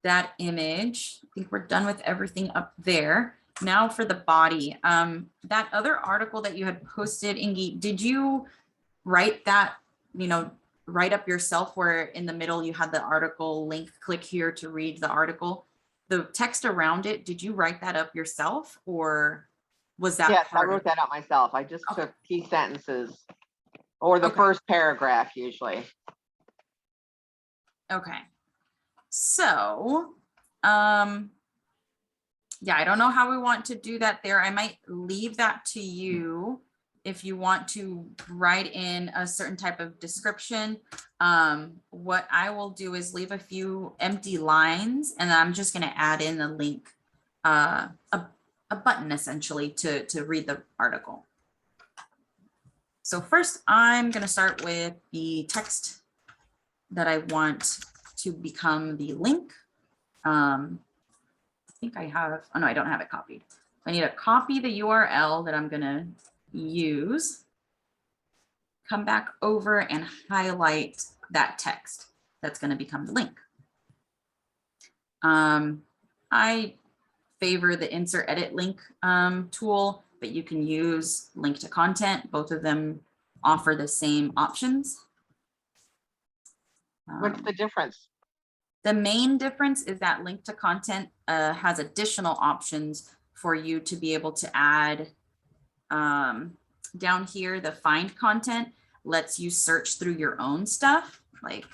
that image. I think we're done with everything up there. Now for the body, that other article that you had posted, Ingi, did you write that, write up yourself, where in the middle you had the article link, click here to read the article? The text around it, did you write that up yourself, or was that? Yes, I part of- wrote that out myself. I just Okay. took key sentences or the Okay. first paragraph usually. Okay. So, yeah, I don't know how we want to do that there. I might leave that to you if you want to write in a certain type of description. What I will do is leave a few empty lines, and I'm just going to add in the link, a button essentially to read the article. So first, I'm going to start with the text that I want to become the link. I think I have, oh no, I don't have it copied. I need to copy the URL that I'm gonna use, come back over and highlight that text that's gonna become the link. I favor the insert edit link tool, but you can use link to content. Both of them offer the same options. What's the difference? The main difference is that link to content has additional options for you to be able to add. Down here, the find content lets you search through your own stuff, like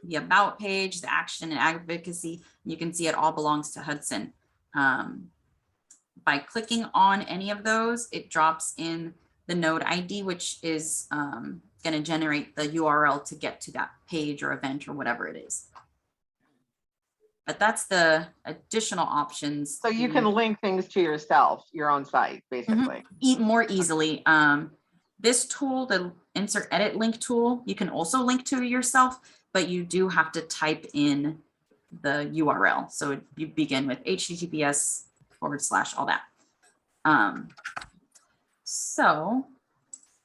the about page, the action and advocacy. You can see it all belongs to Hudson. By clicking on any of those, it drops in the node ID, which is going to generate the URL to get to that page or event or whatever it is. But that's the additional options. So you can link things to yourself, your own site, basically. More easily. This tool, the insert edit link tool, you can also link to yourself, but you do have to type in the URL. So you begin with https / all that. So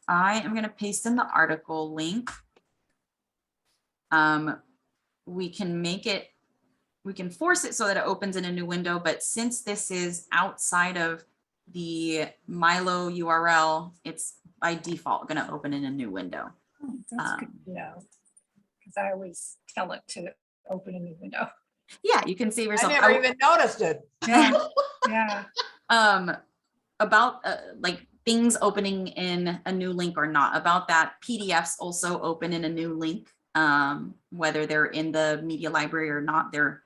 I am going to paste in the article link. We can make it, we can force it so that it opens in a new window, but since this is outside of the MyLO URL, it's by default going to open in a new window. Oh, that's good to know, because I always tell it to open a new window. Yeah, you can save yourself. I never even noticed it. Yeah, yeah. About like things opening in a new link or not, about that, PDFs also open in a new link, whether they're in the media library or not, they're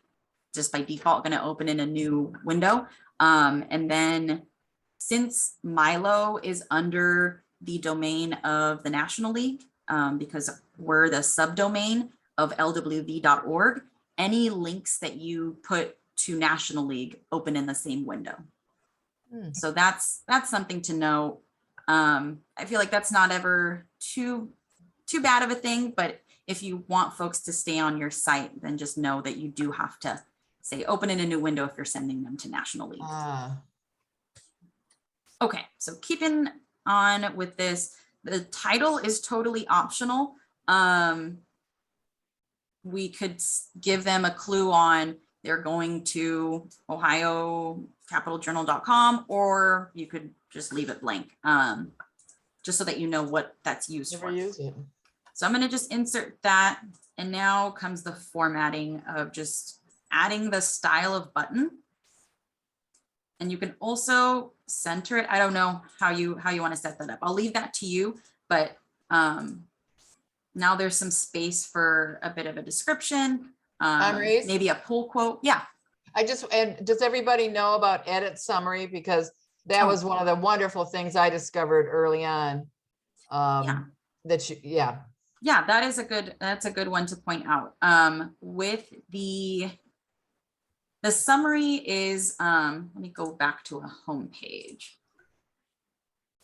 just by default going to open in a new window. And then since MyLO is under the domain of the National League, because we're the subdomain of LWV.org, any links that you put to National League open in the same window. So that's something to know. I feel like that's not ever too bad of a thing, but if you want folks to stay on your site, then just know that you do have to say open in a new window if you're sending them to National League. Okay, so keeping on with this, the title is totally optional. We could give them a clue on they're going to OhioCapitalJournal.com, or you could just leave it blank, just so that you know what that's used Never for. use it. So I'm going to just insert that. And now comes the formatting of just adding the style of button. And you can also center it. I don't know how you want to set that up. I'll leave that to you, but now there's some space for a bit of a description, Maurice? maybe a pull quote. Yeah. And does everybody know about edit summary? Because that was one of the wonderful things I discovered early on. Yeah. Yeah, that's a good one to point out. With the summary is, let me go back to a home page.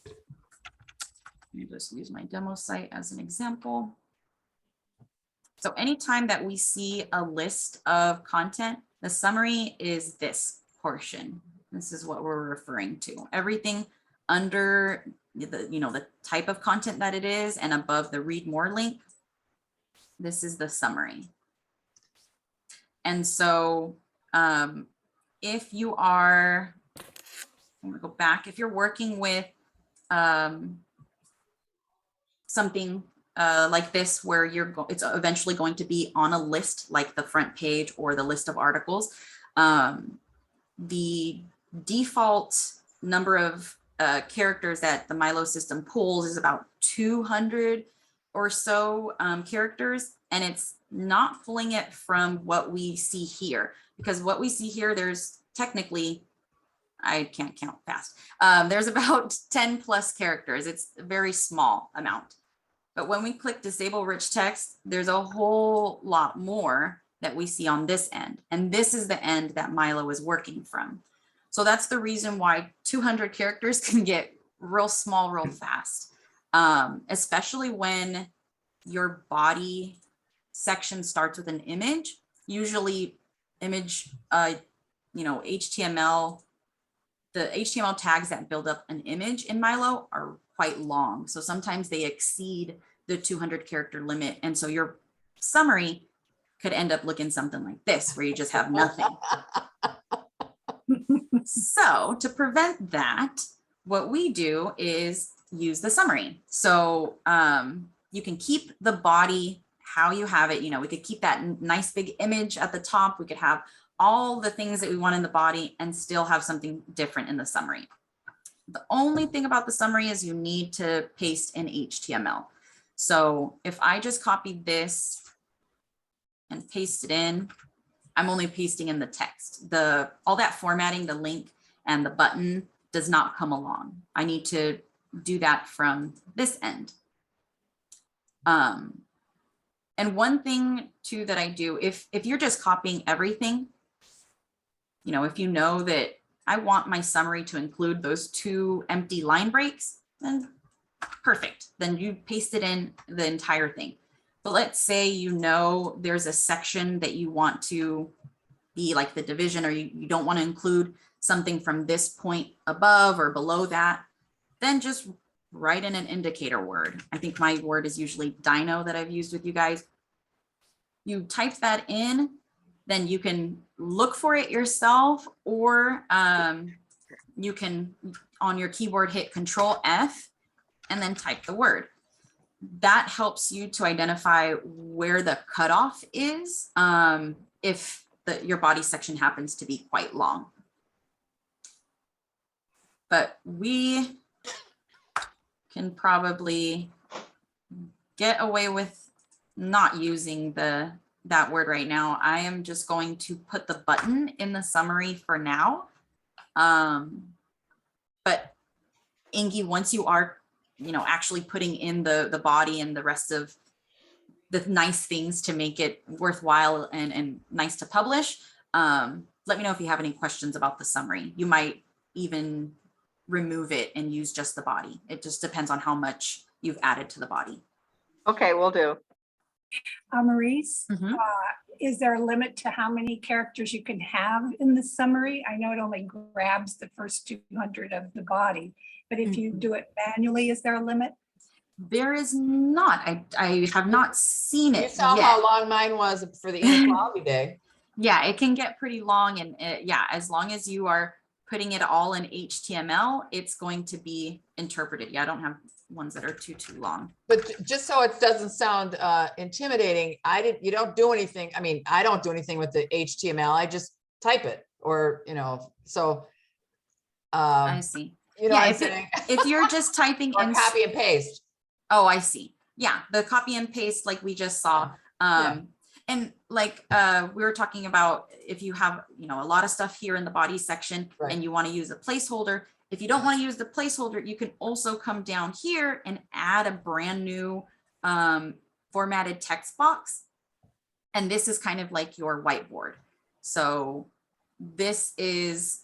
Let me just use my demo site as an example. So anytime that we see a list of content, the summary is this portion. This is what we're referring to. Everything under the type of content that it is and above the read more link, this is the summary. And so if you are, I'm gonna go back, if you're working with something like this, where it's eventually going to be on a list, like the front page or the list of articles, the default number of characters that the MyLO system pulls is about 200 or so characters, and it's not pulling it from what we see here, because what we see here, there's technically, I can't count fast, there's about 10 plus characters. It's a very small amount. But when we click disable rich text, there's a whole lot more that we see on this end. And this is the end that MyLO is working from. So that's the reason why 200 characters can get real small, real fast, especially when your body section starts with an image. Usually image, HTML, the HTML tags that build up an image in MyLO are quite long. So sometimes they exceed the 200 character limit. And so your summary could end up looking something like this, where you just have nothing. So to prevent that, what we do is use the summary. So you can keep the body how you have it. We could keep that nice big image at the top. We could have all the things that we want in the body and still have something different in the summary. The only thing about the summary is you need to paste in HTML. So if I just copy this and paste it in, I'm only pasting in the text. All that formatting, the link and the button does not come along. I need to do that from this end. And one thing too that I do, if you're just copying everything, if you know that I want my summary to include those 2 empty line breaks, then perfect. Then you paste it in the entire thing. But let's say there's a section that you want to be like the division, or you don't want to include something from this point above or below that, then just write in an indicator word. I think my word is usually dino that I've used with you guys. You type that in, then you can look for it yourself, or you can on your keyboard hit Control F and then type the word. That helps you to identify where the cutoff is if your body section happens to be quite long. But we can probably get away with not using that word right now. I am just going to put the button in the summary for now. But Ingy, once you are, actually putting in the body and the rest of the nice things to make it worthwhile and nice to publish, let me know if you have any questions about the summary. You might even remove it and use just the body. It just depends on how much you've added to the body. Okay, will do. Maurice, is there a limit to how many characters you can have in the summary? I know it only grabs the first 200 of the body, but if you do it manually, is there a limit? There is not. I have not seen it. You saw yet. how long mine was for the inequality day. Yeah, it can get pretty long, and as long as you are putting it all in HTML, it's going to be interpreted. Yeah, I don't have ones that are too long. But just so it doesn't sound intimidating, you don't do anything. I mean, I don't do anything with the HTML. I just type it or, so. I see. You know Yeah, what I'm saying? if you're just typing Or in. copy and paste. Oh, I see. Yeah, the copy and paste like we just saw. Yeah. And like we were talking about, if you have, a lot of stuff here in the body section Right. and you want to use a placeholder, if you don't want to use the placeholder, you can also come down here and add a brand new formatted text box. And this is kind of like your whiteboard. So this is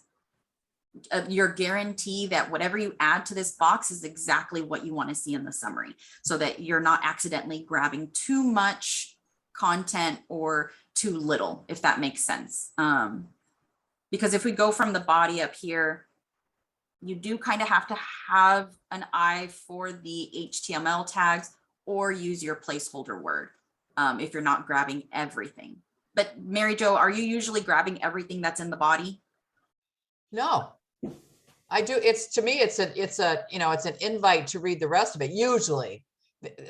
your guarantee that whatever you add to this box is exactly what you want to see in the summary, so that you're not accidentally grabbing too much content or too little, if that makes sense. Because if we go from the body up here, you do kind of have to have an eye for the HTML tags or use your placeholder word if you're not grabbing everything. But Mary Jo, are you usually grabbing everything that's in the body? No, I do. To me, it's an invite to read the rest of it. Usually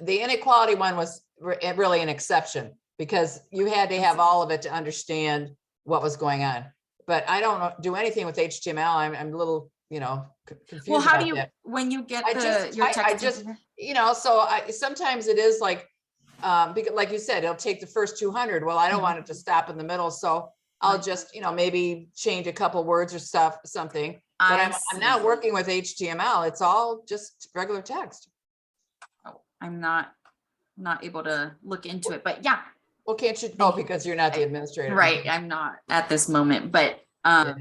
the inequality one was really an exception because you had to have all of it to understand what was going on. But I don't do anything with HTML. I'm a little, confused. Well, how about do you, that. when you get your text, so sometimes it is like, because like you said, it'll take the first 200. Well, I don't want it to stop in the middle. So I'll just, maybe change a couple words or something, but I'm not working with HTML. It's all just regular text. Oh, I'm not able to look into it, but yeah. Well, can't you? Oh, because you're not the administrator. Right. I'm not at this moment, but, Yeah.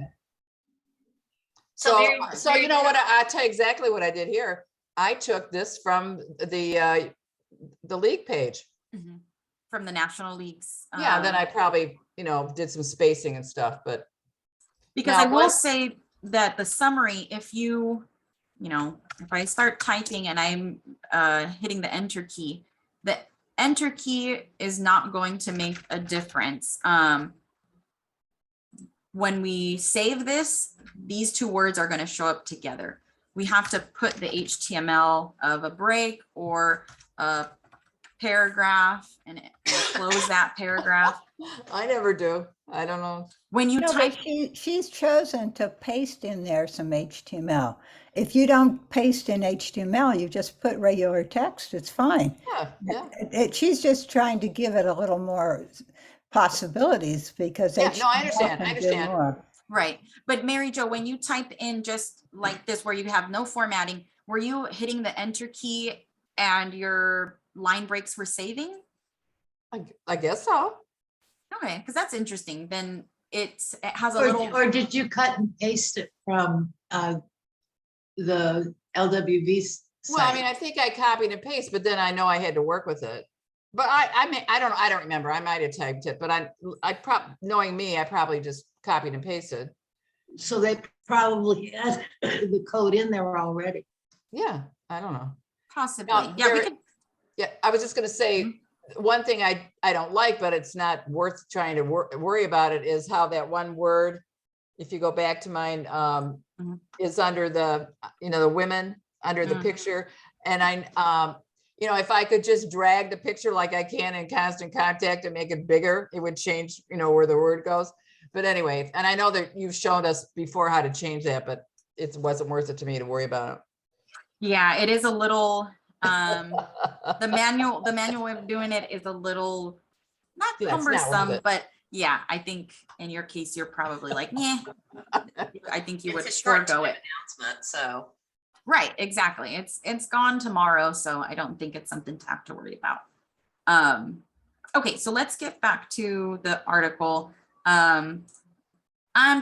So Very you know what? I tell you exactly what I did here. I took this from the league page. from the National Leagues. Yeah, then I probably, did some spacing and stuff, but. Because I will say that the summary, if you, if I start typing and I'm hitting the enter key, the enter key is not going to make a difference. When we save this, these two words are going to show up together. We have to put the HTML of a break or a paragraph and close that paragraph. I never do. I don't know. When you type, she's chosen to paste in there some HTML. If you don't paste in HTML, you just put regular text, it's fine. Yeah. She's just trying to give it a little more possibilities because I understand. Right. But Mary Jo, when you type in just like this, where you have no formatting, were you hitting the enter key and your line breaks were saving? I guess so. Okay, because that's interesting. Then it has a Or, little. or did you cut and paste it from the LWVUS site? Well, I mean, I think I copied and pasted, but then I know I had to work with it. But I don't remember. I might have typed it, but knowing me, I probably just copied and pasted. So they probably had the code in there already. Yeah, I don't know. Possibly. Now, Yeah, we could. Yeah, I was just going to say one thing I don't like, but it's not worth trying to worry about it, is how that one word, if you go back to mine, is under the, the women under the picture. And if I could just drag the picture like I can in Constant Contact and make it bigger, it would change, where the word goes. But anyway, and I know that you've shown us before how to change that, but it wasn't worth it to me to worry about it. Yeah, it is a little, the manual way of doing it is a little, not cumbersome, but yeah, I think in your case, you're probably like, yeah, I think you would forego it. Announcement, so. Right, exactly. It's gone tomorrow, so I don't think it's something to have to worry about. Okay, so let's get back to the article. I'm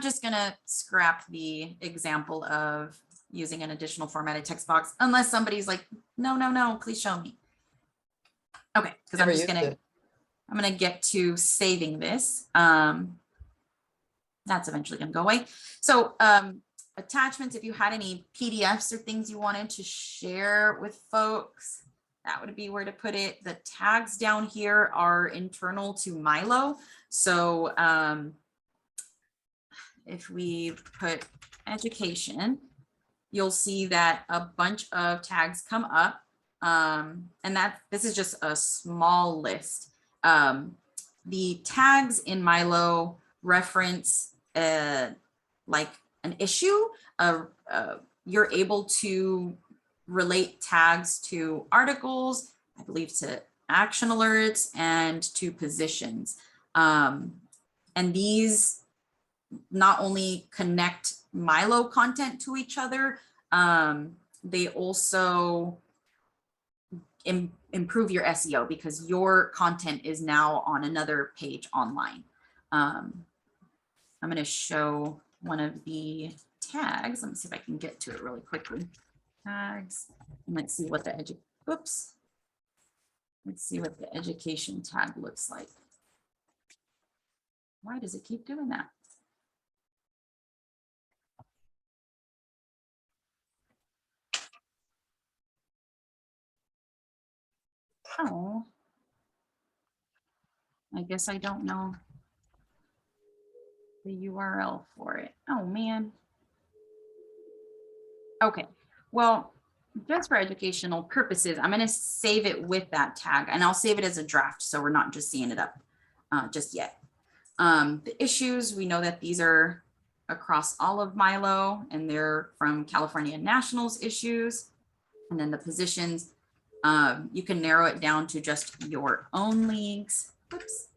just gonna scrap the example of using an additional formatted text box, unless somebody's like, no, please show me. Okay, because I'm gonna get to saving this. That's eventually gonna go away. So attachments, if you had any PDFs or things you wanted to share with folks, that would be where to put it. The tags down here are internal to MyLO. So if we put education, you'll see that a bunch of tags come up. And this is just a small list. The tags in MyLO reference like an issue. You're able to relate tags to articles, I believe to action alerts, and to positions. And these not only connect MyLO content to each other, they also improve your SEO because your content is now on another page online. I'm going to show one of the tags. Let me see if I can get to it really quickly. Tags. And let's see what the let's see what the education tag looks like. Why does it keep doing that? Oh, I guess I don't know the URL for it. Oh man. Okay, well, just for educational purposes, I'm going to save it with that tag, and I'll save it as a draft so we're not just seeing it up just yet. The issues, we know that these are across all of MyLO, and they're from California Nationals issues. And then the positions, you can narrow it down to just your own leagues. Oops.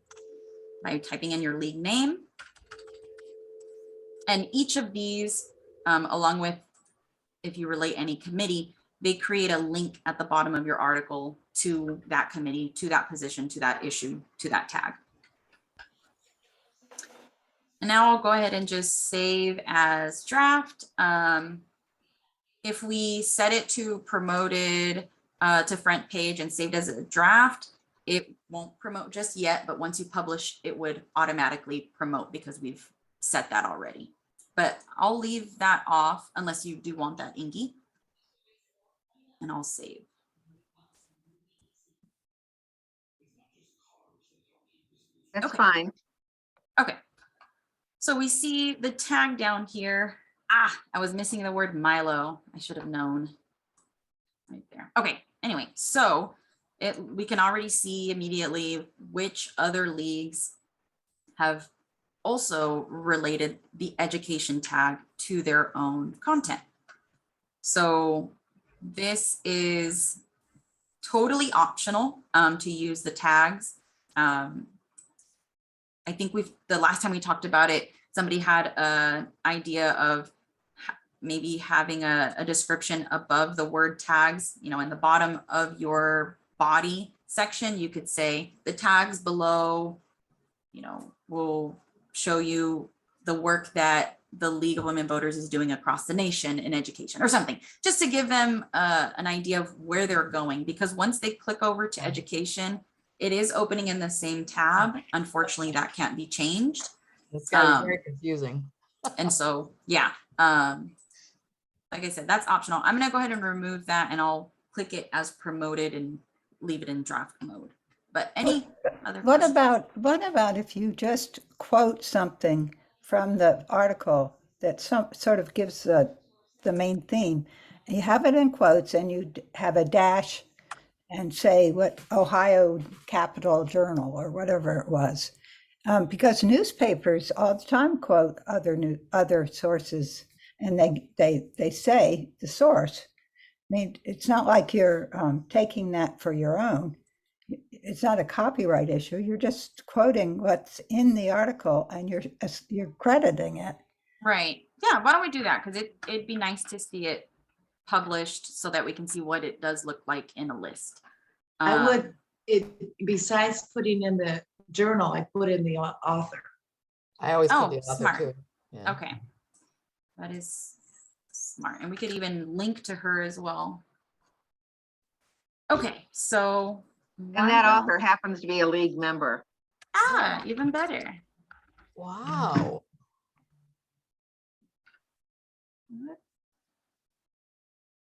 By typing in your league name. And each of these, along with if you relate any committee, they create a link at the bottom of your article to that committee, to that position, to that issue, to that tag. And now I'll go ahead and just save as draft. If we set it to promoted to front page and saved as a draft, it won't promote just yet, but once you publish, it would automatically promote because we've set that already. But I'll leave that off unless you do want that, Ingy. And I'll save. That's Okay. fine. Okay. So we see the tag down here. I was missing the word MyLO. I should have known. Right there. Okay. Anyway, so we can already see immediately which other leagues have also related the education tag to their own content. So this is totally optional to use the tags. I think the last time we talked about it, somebody had an idea of maybe having a description above the word tags, in the bottom of your body section. You could say the tags below, will show you the work that the League of Women Voters is doing across the nation in education or something, just to give them an idea of where they're going. Because once they click over to education, it is opening in the same tab. Unfortunately, that can't be changed. It's gotta be very confusing. And so, yeah, like I said, that's optional. I'm going to go ahead and remove that, and I'll click it as promoted and leave it in draft mode. But any other questions? What about if you just quote something from the article that sort of gives the main theme? You have it in quotes and you have a dash and say what Ohio Capital Journal or whatever it was. Because newspapers all the time quote other sources, and they say the source. I mean, it's not like you're taking that for your own. It's not a copyright issue. You're just quoting what's in the article and you're crediting it. Right. Yeah. Why don't we do that? Because it'd be nice to see it published so that we can see what it does look like in a list. I would, besides putting in the journal, I put in the author. I always put the author smart. too. Yeah. Okay. That is smart. And we could even link to her as well. Okay. So. And that author happens to be a league member. Even better. Wow.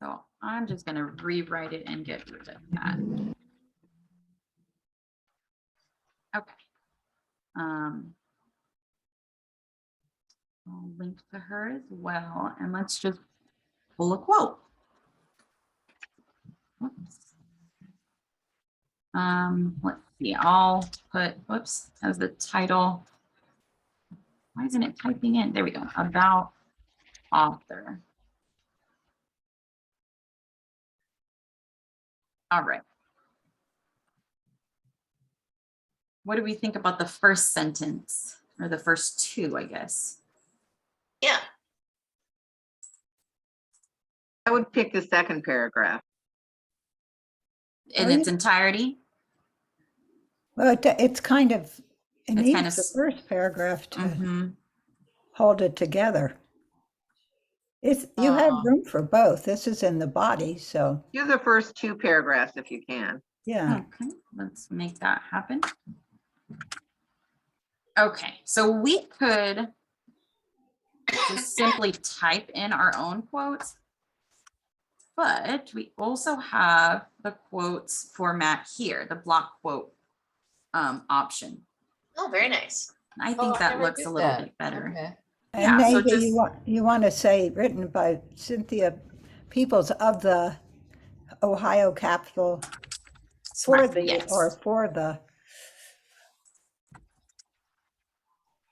So I'm just going to rewrite it and get rid of that. Okay. I'll link to her as well. And let's just pull a quote. Oops. Let's see, I'll put, whoops, as the title. Why isn't it typing in? There we go. About author. All right. What do we think about the first sentence or the first two, I guess? Yeah. I would pick the second paragraph. In its entirety? Well, it's kind of, it It's kind needs of the first paragraph to Mhm. hold it together. You have room for both. This is in the body, so Do the first two paragraphs if you can. yeah. Okay, let's make that happen. Okay, so we could just simply type in our own quotes, but we also have the quotes format here, the block quote option. Oh, very nice. I Oh, think I that never looks did a little that. bit better. Okay. And Yeah, so maybe just- you want to say written by Cynthia Peoples of the Ohio Capitol for Right, the, yes. or for the,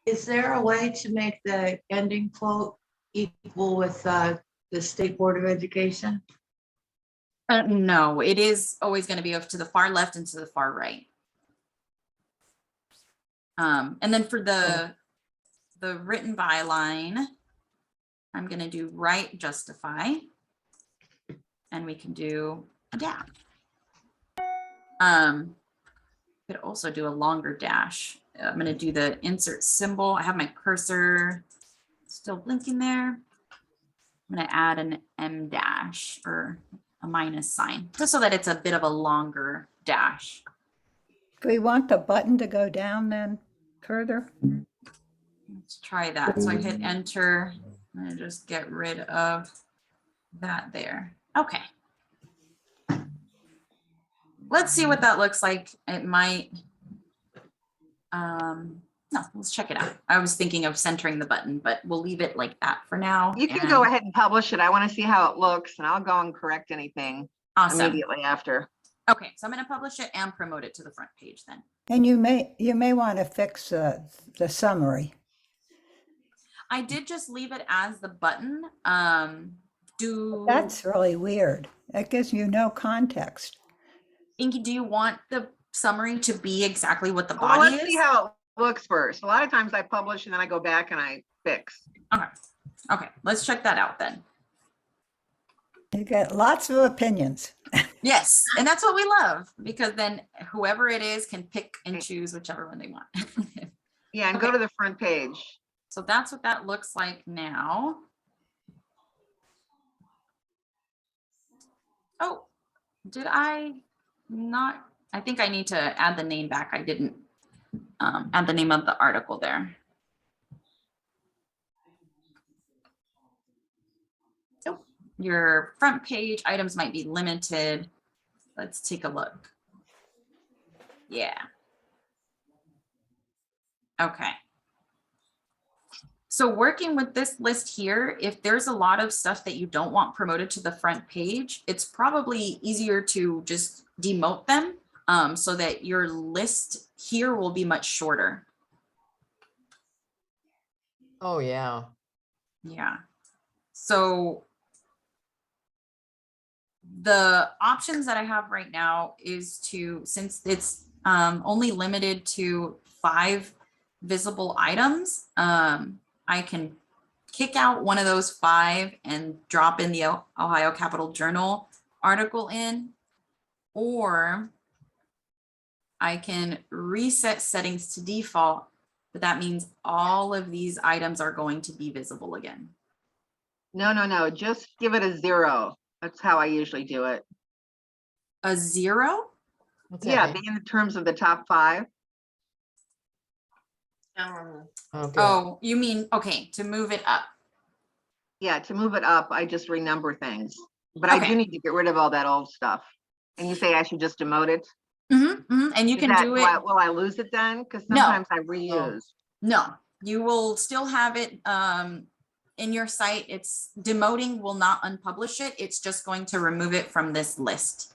Is there a way to make the ending quote equal with the State Board of Education? No, it is always going to be off to the far left and to the far right. And then for the written by line, I'm going to do right justify, and we can do a dash. Could also do a longer dash. I'm going to do the insert symbol. I have my cursor still blinking there. I'm going to add an M dash or a minus sign, just so that it's a bit of a longer dash. do we want the button to go down then further? Let's try that. So I hit enter and just get rid of that there. Okay. Let's see what that looks like. It might, no, let's check it out. I was thinking of centering the button, but we'll leave it like that for now. You can go ahead and publish it. I want to see how it looks and I'll go and correct anything Awesome. immediately after. Okay, so I'm going to publish it and promote it to the front page then. And you may want to fix the summary. I did just leave it as the button. That's really weird. That gives you no context. Inky, do you want the summary to be exactly what the Well, body let's is? see how it looks first. A lot of times I publish and then I go back and I fix. Okay, let's check that out then. You get lots of opinions. Yes, and that's what we love, because then whoever it is can pick and choose whichever one they want. Yeah, and go to the front page. So that's what that looks like now. Oh, did I not? I think I need to add the name back. I didn't add the name of the article there. Oh, your front page items might be limited. Let's take a look. Yeah. Okay. So working with this list here, if there's a lot of stuff that you don't want promoted to the front page, it's probably easier to just demote them so that your list here will be much shorter. Oh, yeah. Yeah. So the options that I have right now is to, since it's only limited to 5 visible items, I can kick out one of those 5 and drop in the Ohio Capitol Journal article in, or I can reset settings to default, but that means all of these items are going to be visible again. No. Just give it a 0. That's how I usually do it. A 0? What's that Yeah, mean? in terms of the top 5. Okay. Oh, you mean, okay, to move it up. Yeah, to move it up, I just renumber things. But I Okay. do need to get rid of all that old stuff. And you say I should just demote it? And you Is can that- do will it. will I lose it then? Because No. sometimes I reuse. No, you will still have it in your site. It's demoting will not unpublish it. It's just going to remove it from this list.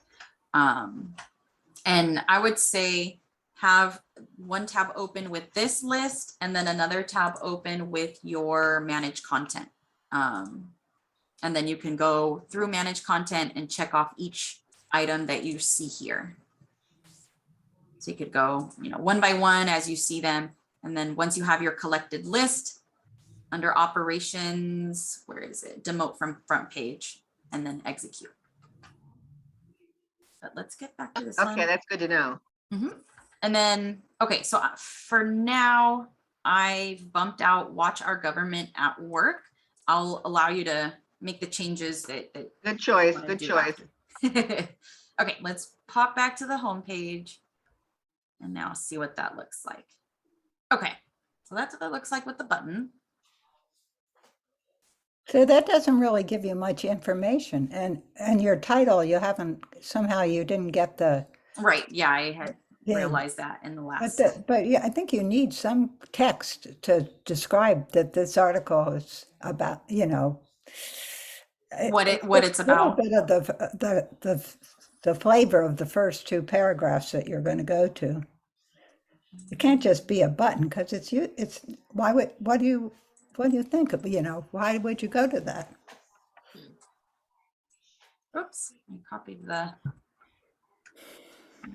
And I would say have one tab open with this list and then another tab open with your managed content. And then you can go through managed content and check off each item that you see here. So you could go, one by one as you see them. And then once you have your collected list, under operations, where is it? Demote from front page and then execute. But let's get back to this one. Okay, that's good to know. And then, okay, so for now, I've bumped out watch our government at work. I'll allow you to make the changes that Good choice, wanna good do choice. after. Okay, let's pop back to the home page and now see what that looks like. Okay, so that's what that looks like with the button. So that doesn't really give you much information. And your title, you haven't, somehow you didn't get the Right, yeah, I had thing. realized that in the last. But yeah, I think you need some text to describe that this article is about, What it's a little about. bit of the flavor of the first two paragraphs that you're going to go to. It can't just be a button because it's what do you think of, why would you go to that? Oops, I copied the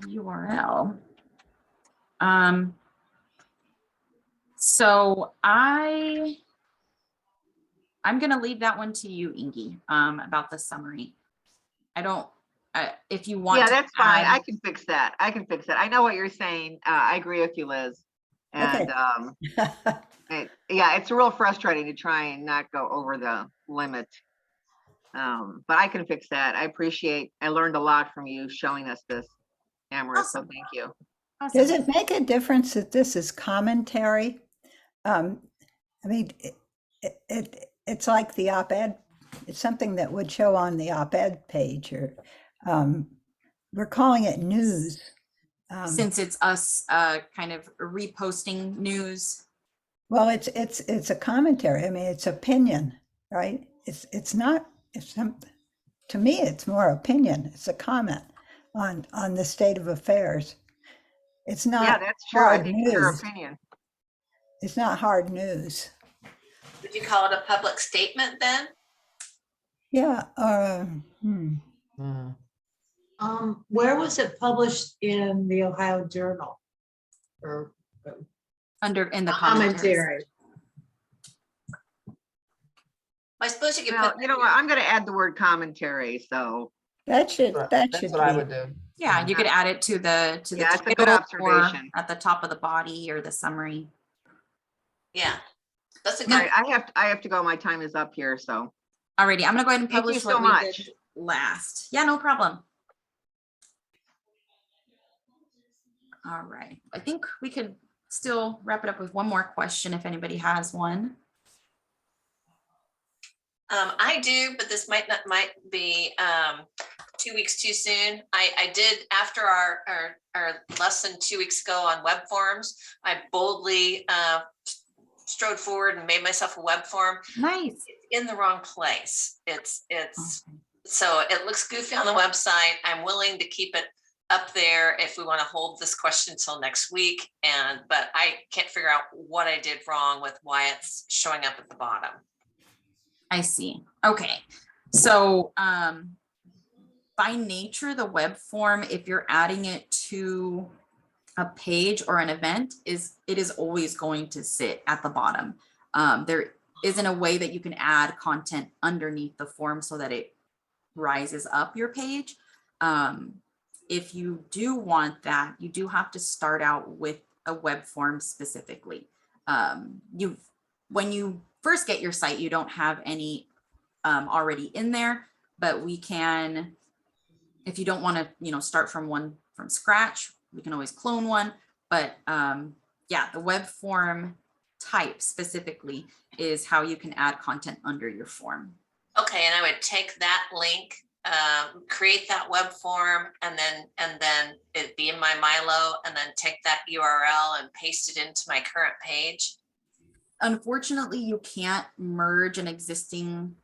URL. So I'm going to leave that one to you, Ingy, about the summary. I don't, if you want Yeah, to that's fine. add- I can fix that. I know what you're saying. I agree with you, Liz. And yeah, it's real frustrating to try and not go over the limit. But I can fix that. I learned a lot from you showing us this, Amara, so Awesome. thank you. Awesome. Does it make a difference that this is commentary? I mean, it's like the op-ed, it's something that would show on the op-ed page, or we're calling it news. Since it's us kind of reposting news. Well, it's a commentary. I mean, it's opinion, right? To me, it's more opinion. It's a comment on the state of affairs. It's not Yeah, that's true. I hard think it's your news. opinion. It's not hard news. Would you call it a public statement then? Yeah. Where was it published in the Ohio Journal? Or In the commentaries. commentary? I suppose you could Well, put. you know what? I'm going to add the word commentary. So That should That's what I would be. do. Yeah, you could add it to the Yeah, that's a good title or observation. at the top of the body or the summary. Yeah, that's a all good. right, I have to go. My time is up here. So Alrighty, I'm gonna go ahead and Thank you publish so what we much. did last. Yeah, no problem. All right, I think we could still wrap it up with one more question if anybody has one. I do, but this might be 2 weeks too soon. I did after our lesson 2 weeks ago on web forms. I boldly strode forward and made myself a web form. Nice. It's in the wrong place. It's so it looks goofy on the website. I'm willing to keep it up there if we want to hold this question until next week. But I can't figure out what I did wrong with why it's showing up at the bottom. I see. Okay. So by nature, the web form, if you're adding it to a page or an event, it is always going to sit at the bottom. There isn't a way that you can add content underneath the form so that it rises up your page. If you do want that, you do have to start out with a web form specifically. When you first get your site, you don't have any already in there, but we can, if you don't want to, start from scratch, we can always clone one. But yeah, the web form type specifically is how you can add content under your form. Okay, and I would take that link, create that web form, and then it'd be in my MyLO, and then take that URL and paste it into my current page. Unfortunately, you can't merge an existing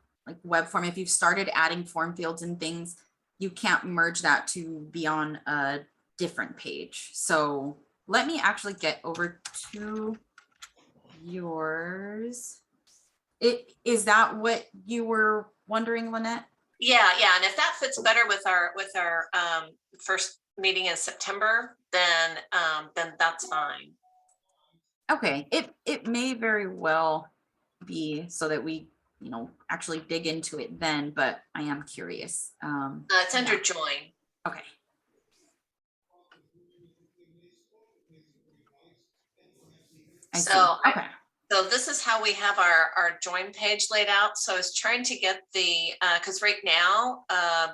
web form. If you've started adding form fields and things, you can't merge that to be on a different page. So let me actually get over to yours. Is that what you were wondering, Lynette? Yeah, and if that fits better with our first meeting in September, then that's fine. Okay, it may very well be so that we, actually dig into it then, but I am curious. It's under join. Okay. I see. So Okay. So this is how we have our join page laid out. So I was trying to get the, because right now,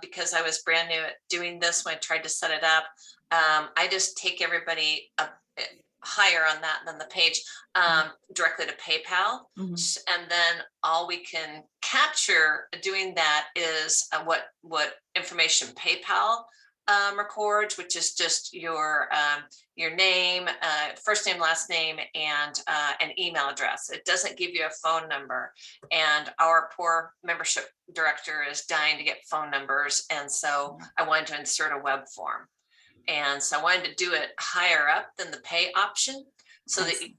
because I was brand new at doing this when I tried to set it up, I just take everybody up higher on that than the page directly to PayPal. And then all we can capture doing that is what information PayPal records, which is just your name, first name, last name, and an email address. It doesn't give you a phone number. And our poor membership director is dying to get phone numbers. And so I wanted to insert a web form. And so I wanted to do it higher up than the pay option so that you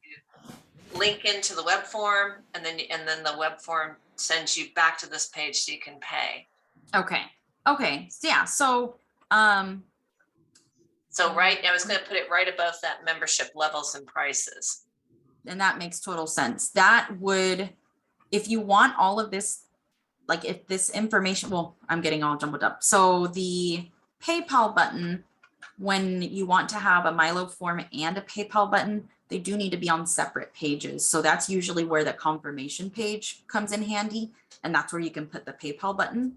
link into the web form and then the web form sends you back to this page so you can pay. Okay. So, yeah. So right, I was going to put it right above that membership levels and prices. and that makes total sense. That would, if you want all of this, like if this information, well, I'm getting all jumbled up. So the PayPal button, when you want to have a MyLO form and a PayPal button, they do need to be on separate pages. So that's usually where the confirmation page comes in handy. And that's where you can put the PayPal button.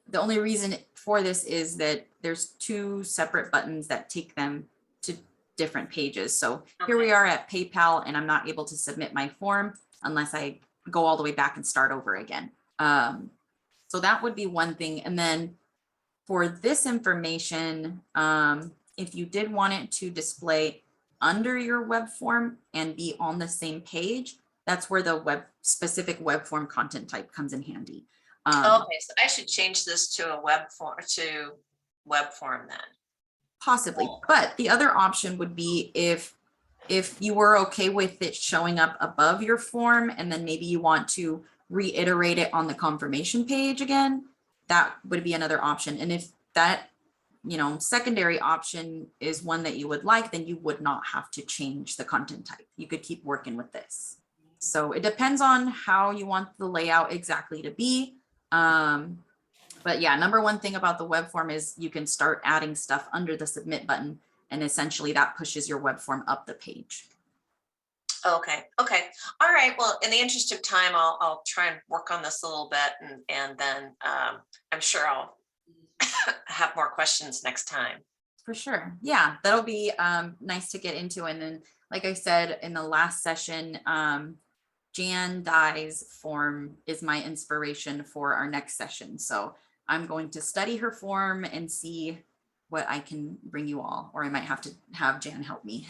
The only reason for this is that there's two separate buttons that take them to different pages. So here we are at PayPal, and I'm not able to submit my form unless I go all the way back and start over again. So that would be one thing. And then for this information, if you did want it to display under your web form and be on the same page, that's where the specific web form content type comes in handy. Okay, so I should change this to a web form then. Possibly, but the other option would be if you were okay with it showing up above your form and then maybe you want to reiterate it on the confirmation page again, that would be another option. And if that, secondary option is one that you would like, then you would not have to change the content type. You could keep working with this. So it depends on how you want the layout exactly to be. But yeah, number one thing about the web form is you can start adding stuff under the submit button, and essentially that pushes your web form up the page. Okay. All right. Well, in the interest of time, I'll try and work on this a little bit, and then I'm sure I'll have more questions next time. For sure. Yeah, that'll be nice to get into. And then, like I said, in the last session, Jan Dye's form is my inspiration for our next session. So I'm going to study her form and see what I can bring you all, or I might have to have Jan help me.